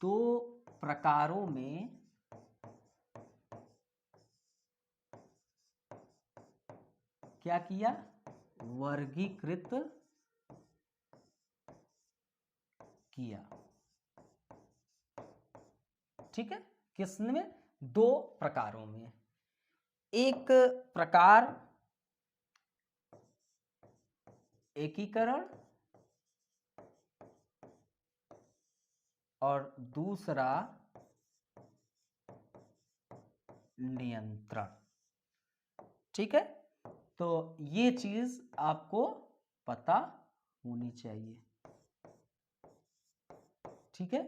[SPEAKER 1] दो प्रकारों में क्या किया, वर्गीकृत किया। ठीक है, किसमें, दो प्रकारों में। एक प्रकार एकीकरण और दूसरा नियंत्रण। ठीक है, तो ये चीज आपको पता होनी चाहिए। ठीक है,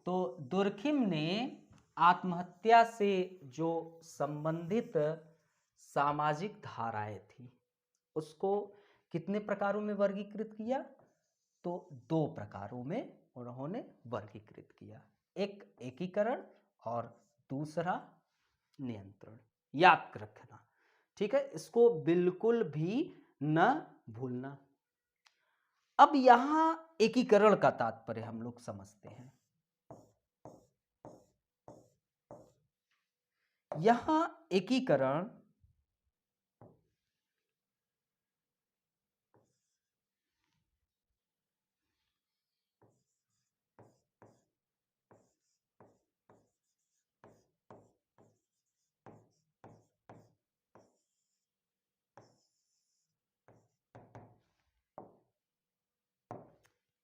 [SPEAKER 1] तो दुर्खिम ने आत्महत्या से जो संबंधित सामाजिक धाराएं थी उसको कितने प्रकारों में वर्गीकृत किया? तो 2 प्रकारों में उन्होंने वर्गीकृत किया, एक एकीकरण और दूसरा नियंत्रण। याद रखना, ठीक है, इसको बिल्कुल भी न भूलना। अब यहां एकीकरण का तात्पर्य हम लोग समझते हैं। यहां एकीकरण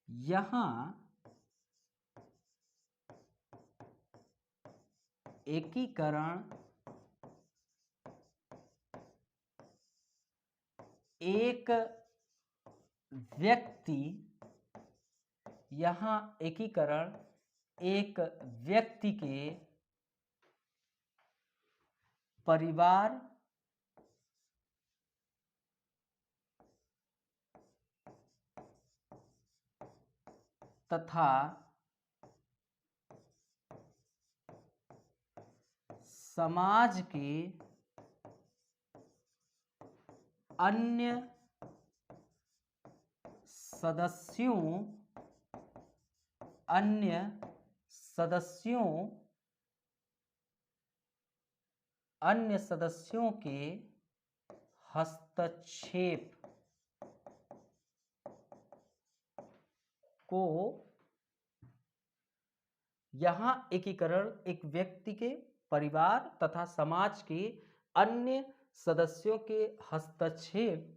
[SPEAKER 1] यहां एकीकरण एक व्यक्ति, यहां एकीकरण एक व्यक्ति के परिवार तथा समाज के अन्य सदस्यों के हस्तक्षेप को, यहां एकीकरण एक व्यक्ति के परिवार तथा समाज के अन्य सदस्यों के हस्तक्षेप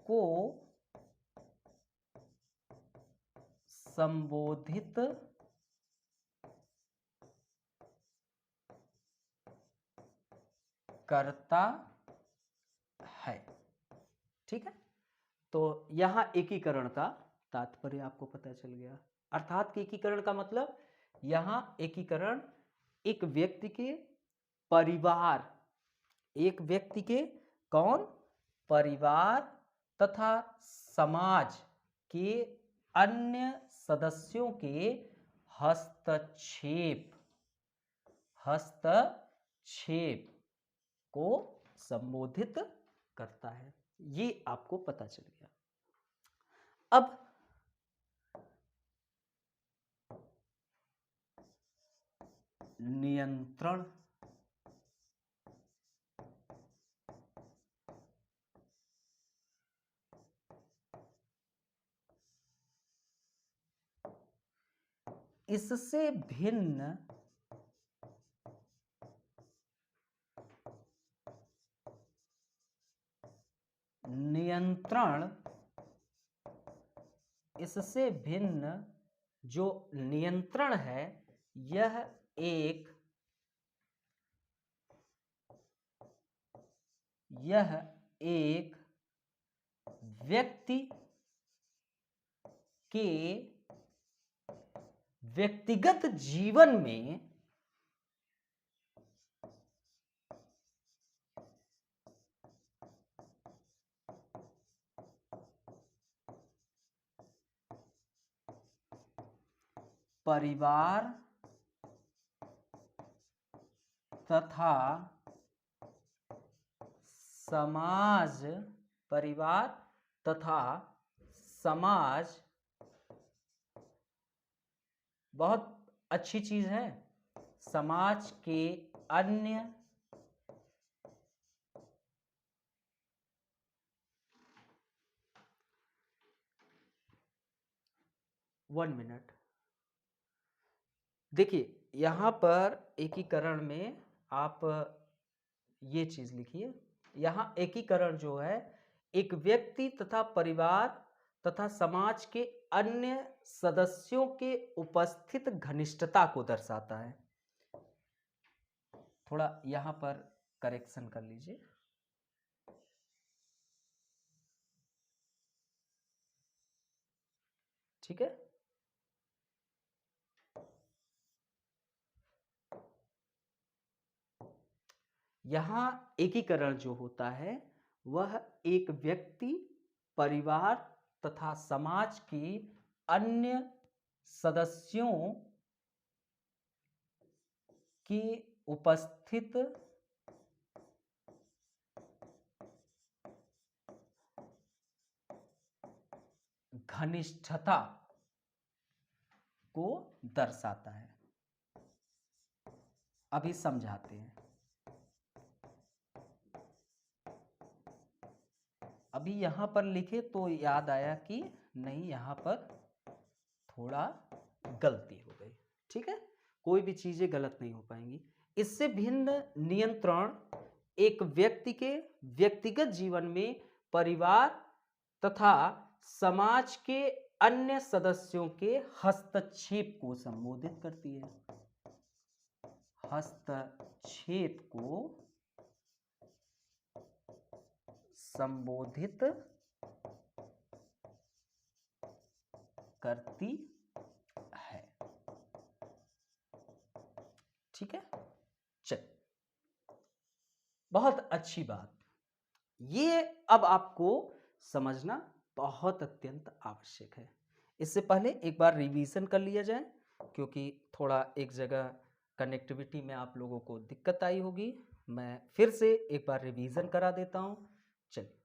[SPEAKER 1] को संबोधित करता है। ठीक है, तो यहां एकीकरण का तात्पर्य आपको पता चल गया। अर्थात कि एकीकरण का मतलब यहां एकीकरण एक व्यक्ति के परिवार, एक व्यक्ति के कौन? परिवार तथा समाज के अन्य सदस्यों के हस्तक्षेप को संबोधित करता है। ये आपको पता चल गया। अब नियंत्रण, इससे भिन्न नियंत्रण, इससे भिन्न जो नियंत्रण है यह एक व्यक्ति के व्यक्तिगत जीवन में परिवार तथा समाज, परिवार तथा समाज, बहुत अच्छी चीज है, समाज के अन्य वन मिनट, देखिए यहां पर एकीकरण में आप ये चीज लिखिए, यहां एकीकरण जो है एक व्यक्ति तथा परिवार तथा समाज के अन्य सदस्यों के उपस्थित घनिष्ठता को दर्शाता है। थोड़ा यहां पर करेक्शन कर लीजिए। ठीक है। यहां एकीकरण जो होता है वह एक व्यक्ति, परिवार तथा समाज के अन्य सदस्यों की उपस्थित घनिष्ठता को दर्शाता है। अभी समझाते हैं। अभी यहां पर लिखे तो याद आया कि नहीं, यहां पर थोड़ा गलती हो गई। ठीक है, कोई भी चीजें गलत नहीं हो पाएंगी। इससे भिन्न नियंत्रण एक व्यक्ति के व्यक्तिगत जीवन में परिवार तथा समाज के अन्य सदस्यों के हस्तक्षेप को संबोधित करती है। हस्तक्षेप को संबोधित करती है। ठीक है, चल, बहुत अच्छी बात। ये अब आपको समझना बहुत अत्यंत आवश्यक है। इससे पहले एक बार रिवीजन कर लिया जाए, क्योंकि थोड़ा एक जगह कनेक्टिविटी में आप लोगों को दिक्कत आई होगी। मैं फिर से एक बार रिवीजन करा देता हूं। चलिए,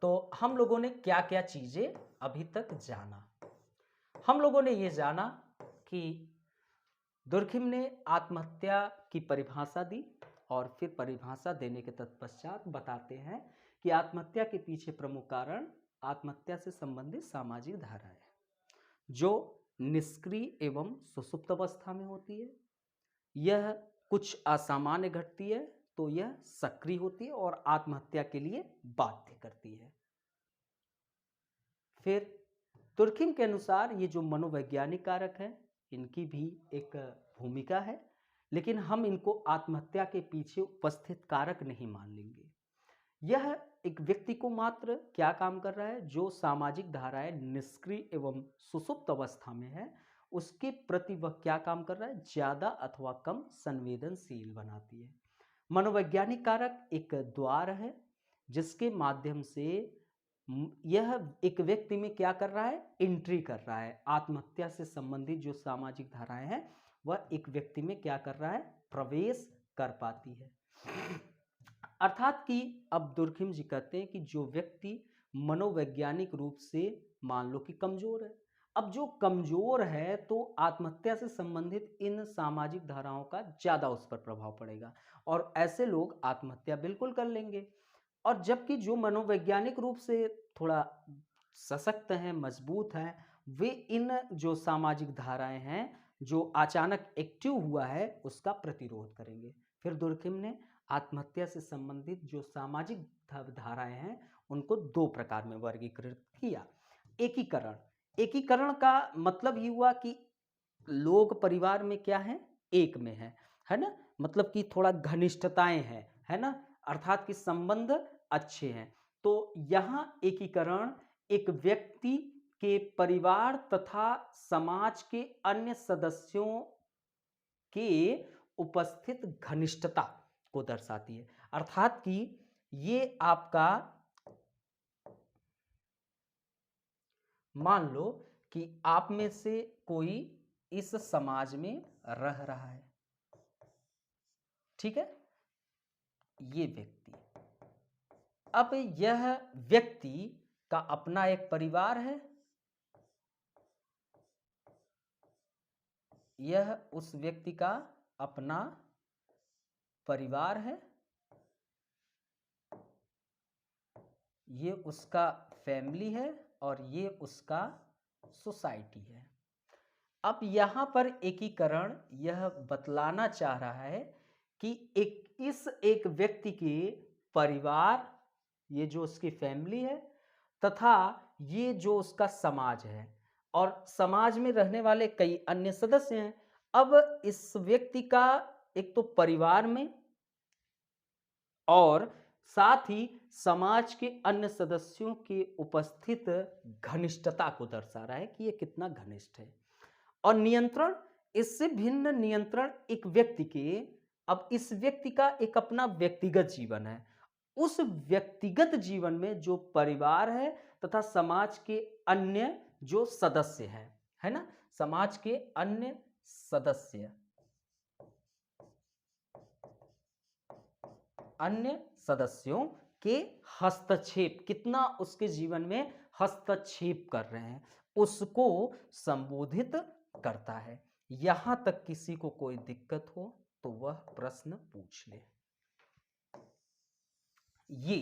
[SPEAKER 1] तो हम लोगों ने क्या क्या चीजें अभी तक जाना। हम लोगों ने ये जाना कि दुर्खिम ने आत्महत्या की परिभाषा दी, और फिर परिभाषा देने के तत्पश्चात बताते हैं कि आत्महत्या के पीछे प्रमुख कारण आत्महत्या से संबंधित सामाजिक धाराएं जो निष्क्रिय एवं सुषुप्त अवस्था में होती है। यह कुछ असामान्य घटती है तो यह सक्रिय होती है और आत्महत्या के लिए बाध्य करती है। फिर तुर्खिम के अनुसार ये जो मनोवैज्ञानिक कारक हैं, इनकी भी एक भूमिका है, लेकिन हम इनको आत्महत्या के पीछे उपस्थित कारक नहीं मान लेंगे। यह एक व्यक्ति को मात्र क्या काम कर रहा है, जो सामाजिक धाराएं निष्क्रिय एवं सुषुप्त अवस्था में है उसके प्रति वह क्या काम कर रहा है, ज्यादा अथवा कम संवेदनशील बनाती है। मनोवैज्ञानिक कारक एक द्वार है जिसके माध्यम से यह एक व्यक्ति में क्या कर रहा है, एंट्री कर रहा है। आत्महत्या से संबंधित जो सामाजिक धाराएं हैं वह एक व्यक्ति में क्या कर रहा है, प्रवेश कर पाती है। अर्थात कि अब दुर्खिम जी कहते हैं कि जो व्यक्ति मनोवैज्ञानिक रूप से मान लो कि कमजोर है, अब जो कमजोर है तो आत्महत्या से संबंधित इन सामाजिक धाराओं का ज्यादा उस पर प्रभाव पड़ेगा और ऐसे लोग आत्महत्या बिल्कुल कर लेंगे। और जबकि जो मनोवैज्ञानिक रूप से थोड़ा सशक्त हैं, मजबूत हैं, वे इन जो सामाजिक धाराएं हैं जो अचानक एक्टिव हुआ है उसका प्रतिरोध करेंगे। फिर दुर्खिम ने आत्महत्या से संबंधित जो सामाजिक धाराएं हैं उनको दो प्रकार में वर्गीकृत किया। एकीकरण, एकीकरण का मतलब ये हुआ कि लोग परिवार में क्या है, एक में है ना, मतलब कि थोड़ा घनिष्ठताएं हैं, है ना, अर्थात कि संबंध अच्छे हैं। तो यहां एकीकरण एक व्यक्ति के परिवार तथा समाज के अन्य सदस्यों के उपस्थित घनिष्ठता को दर्शाती है। अर्थात कि ये आपका, मान लो कि आप में से कोई इस समाज में रह रहा है, ठीक है, ये व्यक्ति, अब यह व्यक्ति का अपना एक परिवार है, यह उस व्यक्ति का अपना परिवार है, ये उसका फैमिली है और ये उसका सोसाइटी है। अब यहां पर एकीकरण यह बतलाना चाह रहा है कि एक व्यक्ति के परिवार, ये जो उसकी फैमिली है, तथा ये जो उसका समाज है और समाज में रहने वाले कई अन्य सदस्य हैं। अब इस व्यक्ति का एक तो परिवार में और साथ ही समाज के अन्य सदस्यों की उपस्थित घनिष्ठता को दर्शा रहा है कि ये कितना घनिष्ठ है। और नियंत्रण, इससे भिन्न नियंत्रण एक व्यक्ति के, अब इस व्यक्ति का एक अपना व्यक्तिगत जीवन है, उस व्यक्तिगत जीवन में जो परिवार है तथा समाज के अन्य जो सदस्य हैं, है ना, समाज के अन्य सदस्य, अन्य सदस्यों के हस्तक्षेप, कितना उसके जीवन में हस्तक्षेप कर रहे हैं, उसको संबोधित करता है। यहां तक किसी को कोई दिक्कत हो तो वह प्रश्न पूछ ले। ये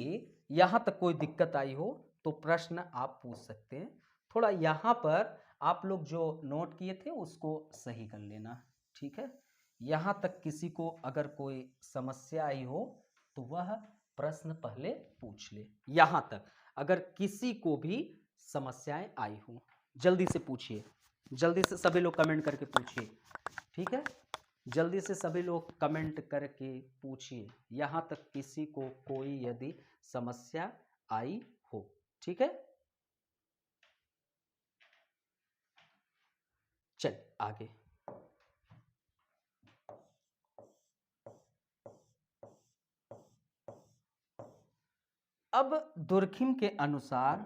[SPEAKER 1] यहां तक कोई दिक्कत आई हो तो प्रश्न आप पूछ सकते हैं। थोड़ा यहां पर आप लोग जो नोट किए थे उसको सही कर लेना, ठीक है। यहां तक किसी को अगर कोई समस्या आई हो तो वह प्रश्न पहले पूछ ले। यहां तक अगर किसी को भी समस्याएं आई हो, जल्दी से पूछिए, जल्दी से सभी लोग कमेंट करके पूछिए, ठीक है। जल्दी से सभी लोग कमेंट करके पूछिए, यहां तक किसी को कोई यदि समस्या आई हो, ठीक है। चल आगे। अब दुर्खिम के अनुसार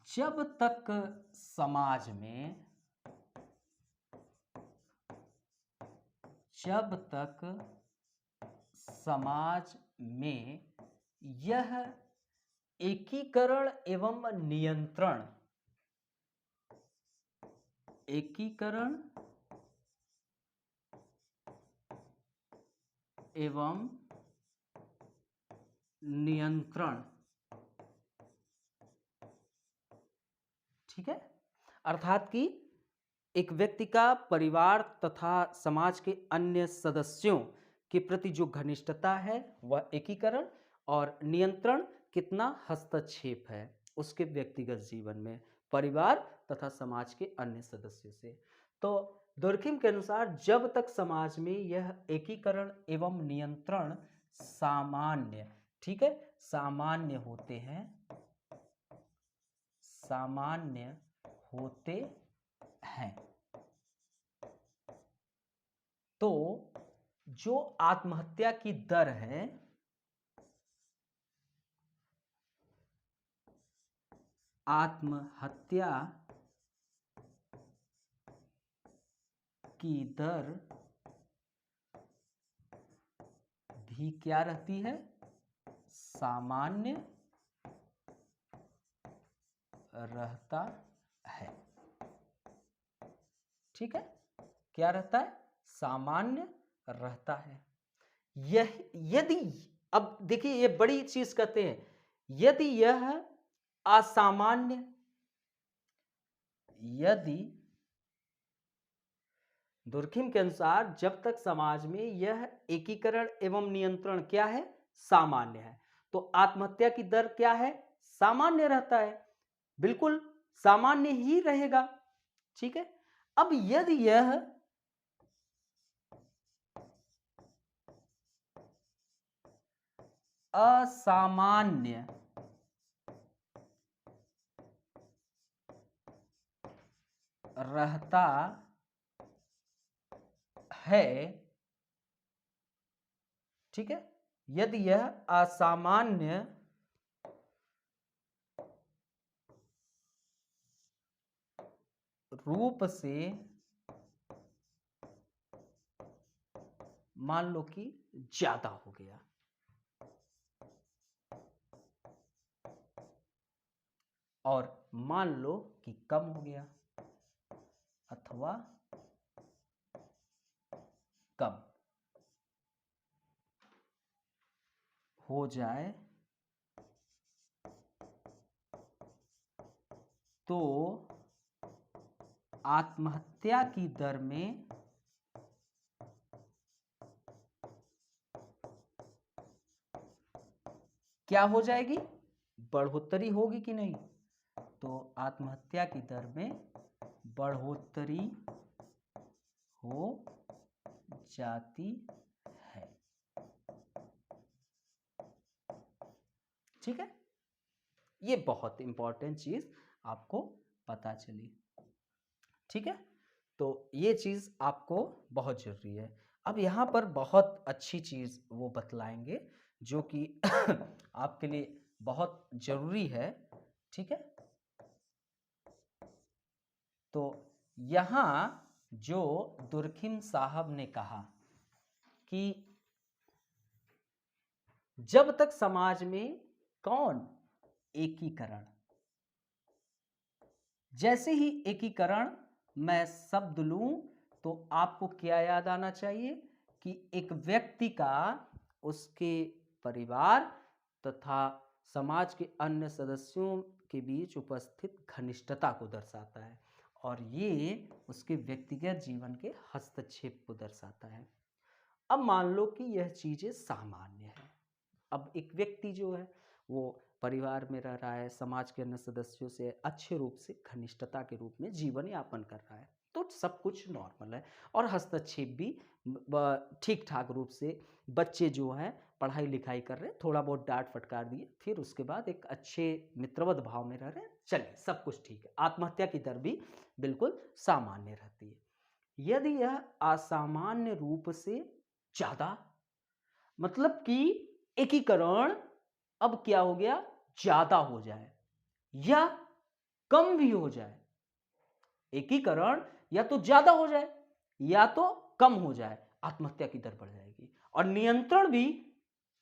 [SPEAKER 1] जब तक समाज में, जब तक समाज में यह एकीकरण एवं नियंत्रण, एकीकरण एवं नियंत्रण, ठीक है, अर्थात कि एक व्यक्ति का परिवार तथा समाज के अन्य सदस्यों के प्रति जो घनिष्ठता है वह एकीकरण, और नियंत्रण कितना हस्तक्षेप है उसके व्यक्तिगत जीवन में परिवार तथा समाज के अन्य सदस्यों से। तो दुर्खिम के अनुसार जब तक समाज में यह एकीकरण एवं नियंत्रण सामान्य, ठीक है, सामान्य होते हैं, सामान्य होते हैं, तो जो आत्महत्या की दर है, आत्महत्या की दर भी क्या रहती है, सामान्य रहता है, ठीक है, क्या रहता है, सामान्य रहता है। यह यदि, अब देखिए ये बड़ी चीज कहते हैं, यदि यह असामान्य, यदि दुर्खिम के अनुसार जब तक समाज में यह एकीकरण एवं नियंत्रण क्या है, सामान्य है, तो आत्महत्या की दर क्या है, सामान्य रहता है, बिल्कुल सामान्य ही रहेगा, ठीक है। अब यदि यह असामान्य रहता है, ठीक है, यदि यह असामान्य रूप से, मान लो कि ज्यादा हो गया, और मान लो कि कम हो गया अथवा कम हो जाए, तो आत्महत्या की दर में क्या हो जाएगी, बढ़ोतरी होगी कि नहीं, तो आत्महत्या की दर में बढ़ोतरी हो जाती है। ठीक है, ये बहुत इंपॉर्टेंट चीज आपको पता चली। ठीक है, तो ये चीज आपको बहुत जरूरी है। अब यहाँ पर बहुत अच्छी चीज वो बतलाएंगे जो कि आपके लिए बहुत जरूरी है। ठीक है, तो यहाँ जो दुर्खिम साहब ने कहा कि जब तक समाज में कौन, एकीकरण, जैसे ही एकीकरण मैं शब्द लूं तो आपको क्या याद आना चाहिए कि एक व्यक्ति का उसके परिवार तथा समाज के अन्य सदस्यों के बीच उपस्थित घनिष्ठता को दर्शाता है और ये उसके व्यक्तिगत जीवन के हस्तक्षेप को दर्शाता है। अब मान लो कि यह चीजें सामान्य है। अब एक व्यक्ति जो है वो परिवार में रह रहा है, समाज के अन्य सदस्यों से अच्छे रूप से घनिष्ठता के रूप में जीवन यापन कर रहा है, तो सब कुछ नॉर्मल है और हस्तक्षेप भी ठीक ठाक रूप से बच्चे जो हैं पढ़ाई लिखाई कर रहे हैं, थोड़ा बहुत डांट फटकार दिए, फिर उसके बाद एक अच्छे मित्रवत भाव में रह रहे हैं, चलिए सब कुछ ठीक है। आत्महत्या की दर भी बिल्कुल सामान्य रहती है। यदि यह असामान्य रूप से ज्यादा, मतलब कि एकीकरण अब क्या हो गया, ज्यादा हो जाए या कम भी हो जाए, एकीकरण या तो ज्यादा हो जाए या तो कम हो जाए, आत्महत्या की दर बढ़ जाएगी। और नियंत्रण भी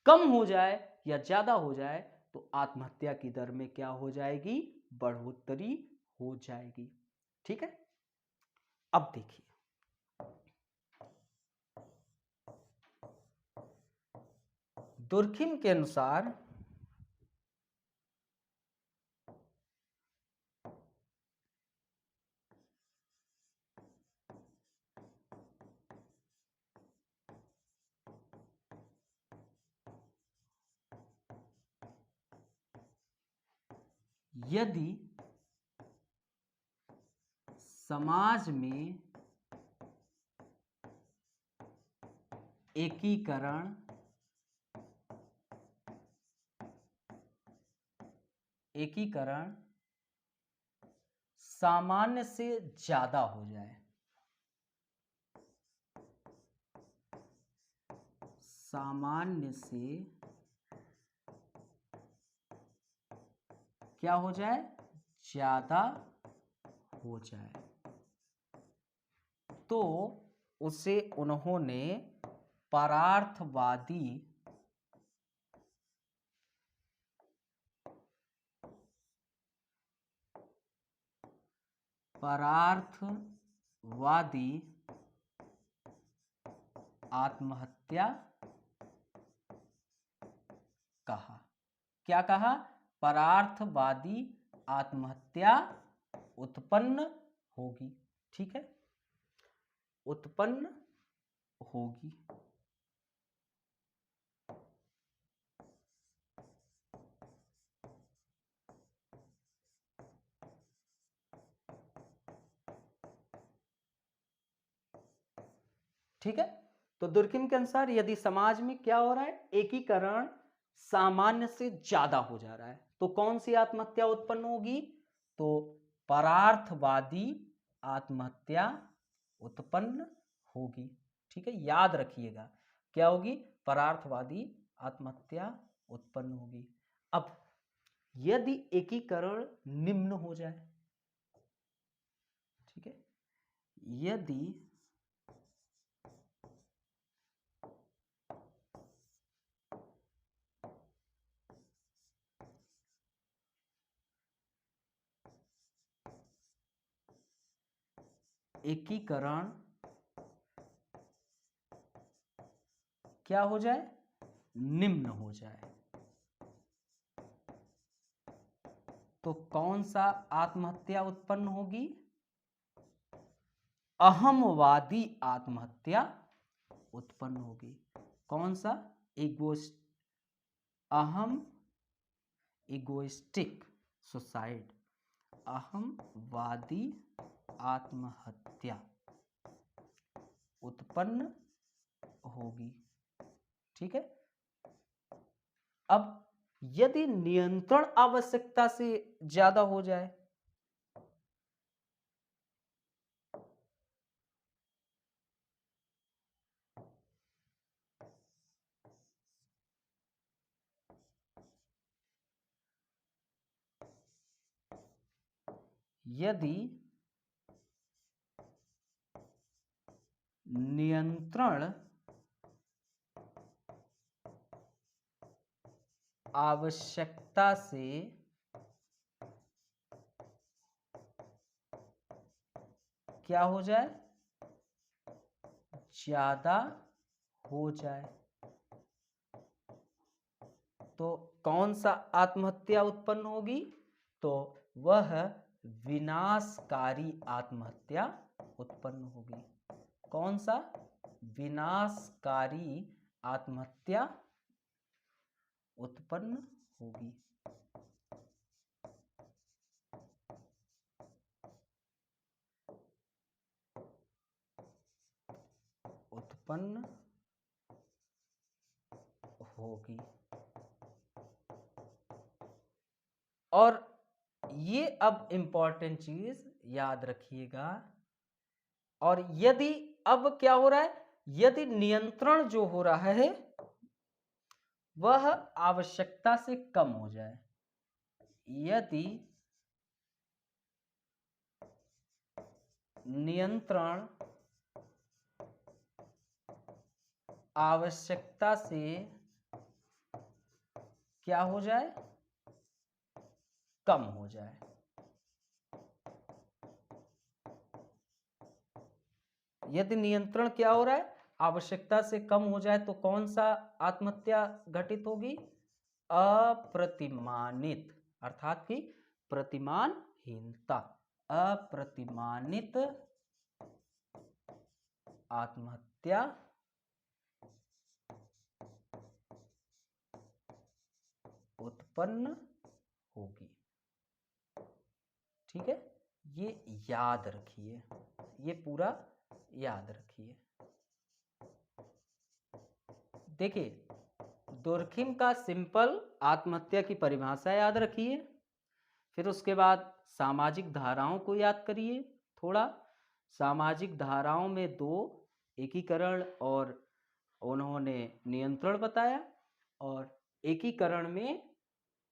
[SPEAKER 1] कम हो जाए या ज्यादा हो जाए तो आत्महत्या की दर में क्या हो जाएगी, बढ़ोतरी हो जाएगी। ठीक है, अब देखिए दुर्खिम के अनुसार यदि समाज में एकीकरण सामान्य से ज्यादा हो जाए, सामान्य से क्या हो जाए, ज्यादा हो जाए, तो उसे उन्होंने परार्थवादी आत्महत्या कहा। क्या कहा, परार्थवादी आत्महत्या उत्पन्न होगी। ठीक है, उत्पन्न होगी। ठीक है, तो दुर्खिम के अनुसार यदि समाज में क्या हो रहा है, एकीकरण सामान्य से ज्यादा हो जा रहा है तो कौन सी आत्महत्या उत्पन्न होगी, तो परार्थवादी आत्महत्या उत्पन्न होगी। ठीक है, याद रखिएगा क्या होगी, परार्थवादी आत्महत्या उत्पन्न होगी। अब यदि एकीकरण निम्न हो जाए, ठीक है, यदि एकीकरण क्या हो जाए, निम्न हो जाए, तो कौन सा आत्महत्या उत्पन्न होगी, अहमवादी आत्महत्या उत्पन्न होगी। कौन सा, अहमवादी इगोइस्टिक सुसाइड, अहंवादी आत्महत्या उत्पन्न होगी। ठीक है। अब यदि नियंत्रण आवश्यकता से ज्यादा हो जाए, यदि नियंत्रण आवश्यकता से क्या हो जाए, ज्यादा हो जाए, तो कौन सा आत्महत्या उत्पन्न होगी, तो वह विनाशकारी आत्महत्या उत्पन्न होगी। कौन सा, विनाशकारी आत्महत्या उत्पन्न होगी। उत्पन्न होगी। और ये अब इंपॉर्टेंट चीज याद रखिएगा। और यदि अब क्या हो रहा है, यदि नियंत्रण जो हो रहा है वह आवश्यकता से कम हो जाए, यदि नियंत्रण आवश्यकता से क्या हो जाए, कम हो जाए, यदि नियंत्रण क्या हो रहा है, आवश्यकता से कम हो जाए, तो कौन सा आत्महत्या घटित होगी, अप्रतिमानित, अर्थात कि प्रतिमानहीनता, अप्रतिमानित आत्महत्या उत्पन्न होगी। ठीक है, ये याद रखिए, ये पूरा याद रखिए। देखिए, डुर्खिम का सिंपल आत्महत्या की परिभाषा याद रखिए, फिर उसके बाद सामाजिक धाराओं को याद करिए थोड़ा। सामाजिक धाराओं में दो, एकीकरण और उन्होंने नियंत्रण बताया, और एकीकरण में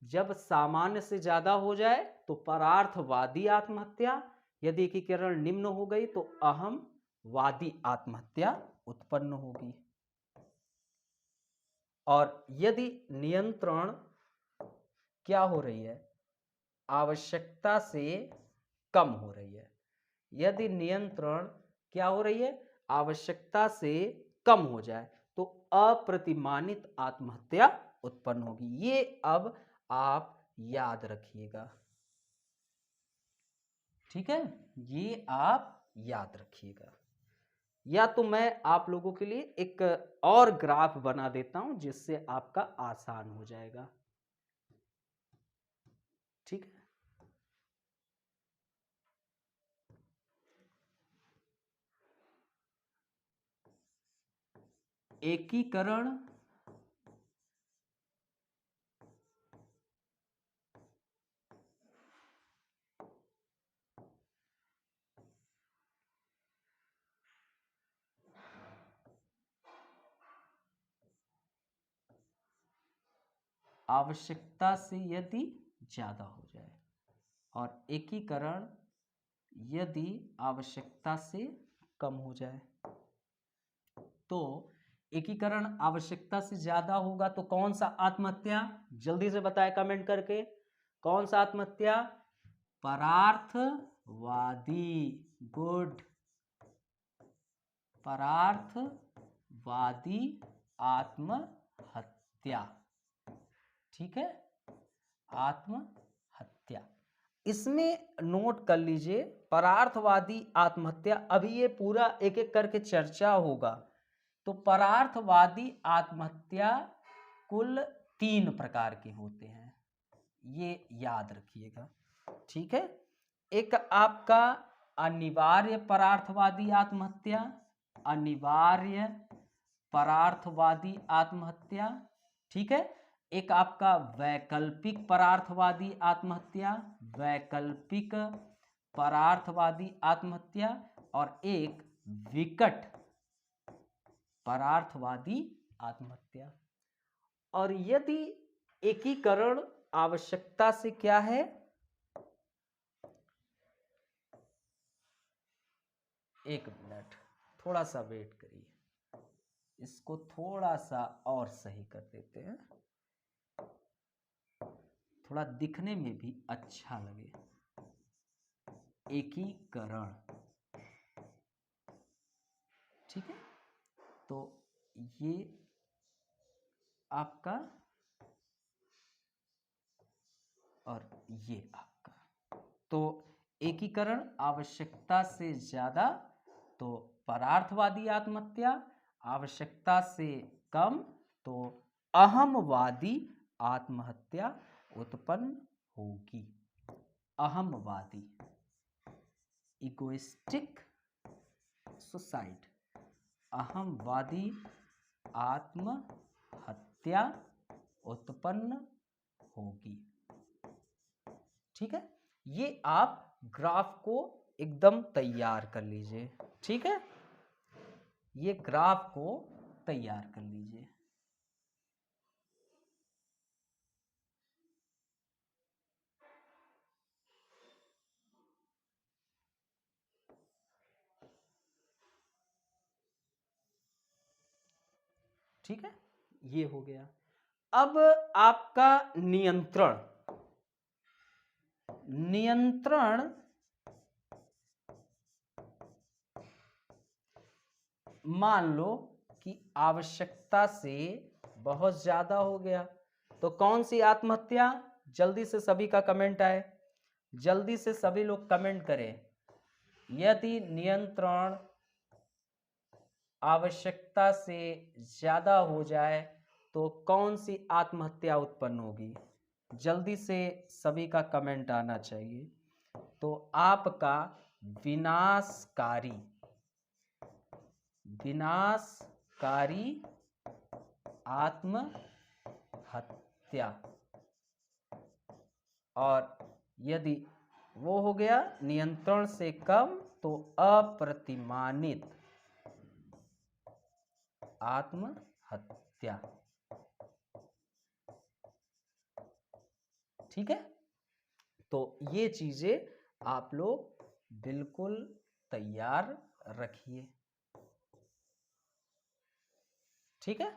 [SPEAKER 1] जब सामान्य से ज्यादा हो जाए तो परार्थवादी आत्महत्या, यदि एकीकरण निम्न हो गई तो अहमवादी आत्महत्या उत्पन्न होगी। और यदि नियंत्रण क्या हो रही है, आवश्यकता से कम हो रही है, यदि नियंत्रण क्या हो रही है, आवश्यकता से कम हो जाए, तो अप्रतिमानित आत्महत्या उत्पन्न होगी। ये अब आप याद रखिएगा। ठीक है, ये आप याद रखिएगा। या तो मैं आप लोगों के लिए एक और ग्राफ बना देता हूं जिससे आपका आसान हो जाएगा। ठीक है, एकीकरण आवश्यकता से यदि ज्यादा हो जाए, और एकीकरण यदि आवश्यकता से कम हो जाए, तो एकीकरण आवश्यकता से ज्यादा होगा तो कौन सा आत्महत्या, जल्दी से बताएं कमेंट करके, कौन सा आत्महत्या, परार्थवादी, गुड, परार्थवादी आत्महत्या। ठीक है, आत्महत्या। इसमें नोट कर लीजिए, परार्थवादी आत्महत्या, अभी ये पूरा एक एक करके चर्चा होगा। तो परार्थवादी आत्महत्या कुल 3 प्रकार के होते हैं, ये याद रखिएगा, ठीक है। एक आपका अनिवार्य परार्थवादी आत्महत्या, अनिवार्य परार्थवादी आत्महत्या, ठीक है। एक आपका वैकल्पिक परार्थवादी आत्महत्या, वैकल्पिक परार्थवादी आत्महत्या, और एक विकट परार्थवादी आत्महत्या। और यदि एकीकरण आवश्यकता से क्या है, एक मिनट थोड़ा सा वेट करिए, इसको थोड़ा सा और सही कर देते हैं, थोड़ा दिखने में भी अच्छा लगे। एकीकरण, ठीक है। तो ये आपका और ये आपका, तो एकीकरण आवश्यकता से ज्यादा तो परार्थवादी आत्महत्या, आवश्यकता से कम तो अहमवादी आत्महत्या उत्पन्न होगी। अहमवादी, इगोइस्टिक सुसाइड, अहमवादी आत्महत्या उत्पन्न होगी, ठीक है। ये आप ग्राफ को एकदम तैयार कर लीजिए, ठीक है। ये ग्राफ को तैयार कर लीजिए। ठीक है, ये हो गया। अब आपका नियंत्रण, नियंत्रण मान लो कि आवश्यकता से बहुत ज्यादा हो गया, तो कौन सी आत्महत्या? जल्दी से सभी का कमेंट आए, जल्दी से सभी लोग कमेंट करें। यदि नियंत्रण आवश्यकता से ज्यादा हो जाए तो कौन सी आत्महत्या उत्पन्न होगी? जल्दी से सभी का कमेंट आना चाहिए। तो आपका विनाशकारी, विनाशकारी आत्महत्या, और यदि वो हो गया नियंत्रण से कम तो अप्रतिमानित आत्महत्या, ठीक है। तो ये चीजें आप लोग बिल्कुल तैयार रखिए, ठीक है।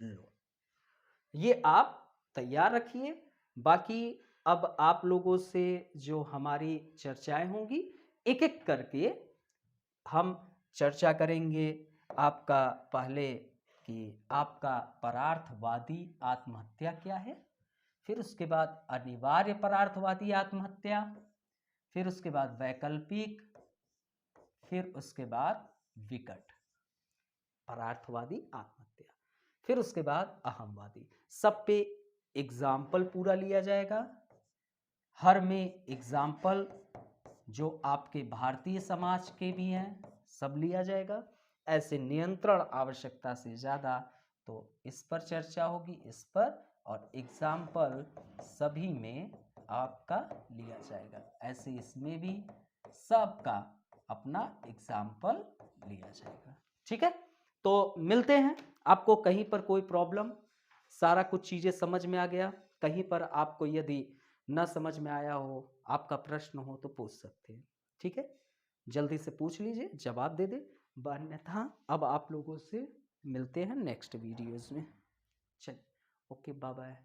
[SPEAKER 1] लो, ये आप तैयार रखिए। बाकी अब आप लोगों से जो हमारी चर्चाएं होंगी, एक एक करके हम चर्चा करेंगे। आपका पहले कि आपका परार्थवादी आत्महत्या क्या है, फिर उसके बाद अनिवार्य परार्थवादी आत्महत्या, फिर उसके बाद वैकल्पिक, फिर उसके बाद विकट परार्थवादी आत्महत्या, फिर उसके बाद अहमवादी। सब पे एग्जाम्पल पूरा लिया जाएगा, हर में एग्जाम्पल जो आपके भारतीय समाज के भी हैं सब लिया जाएगा। ऐसे नियंत्रण आवश्यकता से ज़्यादा तो इस पर चर्चा होगी, इस पर, और एग्जाम्पल सभी में आपका लिया जाएगा। ऐसे इसमें भी सबका अपना एग्जाम्पल लिया जाएगा, ठीक है। तो मिलते हैं। आपको कहीं पर कोई प्रॉब्लम, सारा कुछ चीज़ें समझ में आ गया? कहीं पर आपको यदि न समझ में आया हो, आपका प्रश्न हो तो पूछ सकते हैं, ठीक है। जल्दी से पूछ लीजिए, जवाब दे दे, अन्यथा अब आप लोगों से मिलते हैं नेक्स्ट वीडियोज़ में। चलिए, ओके, बाय बाय।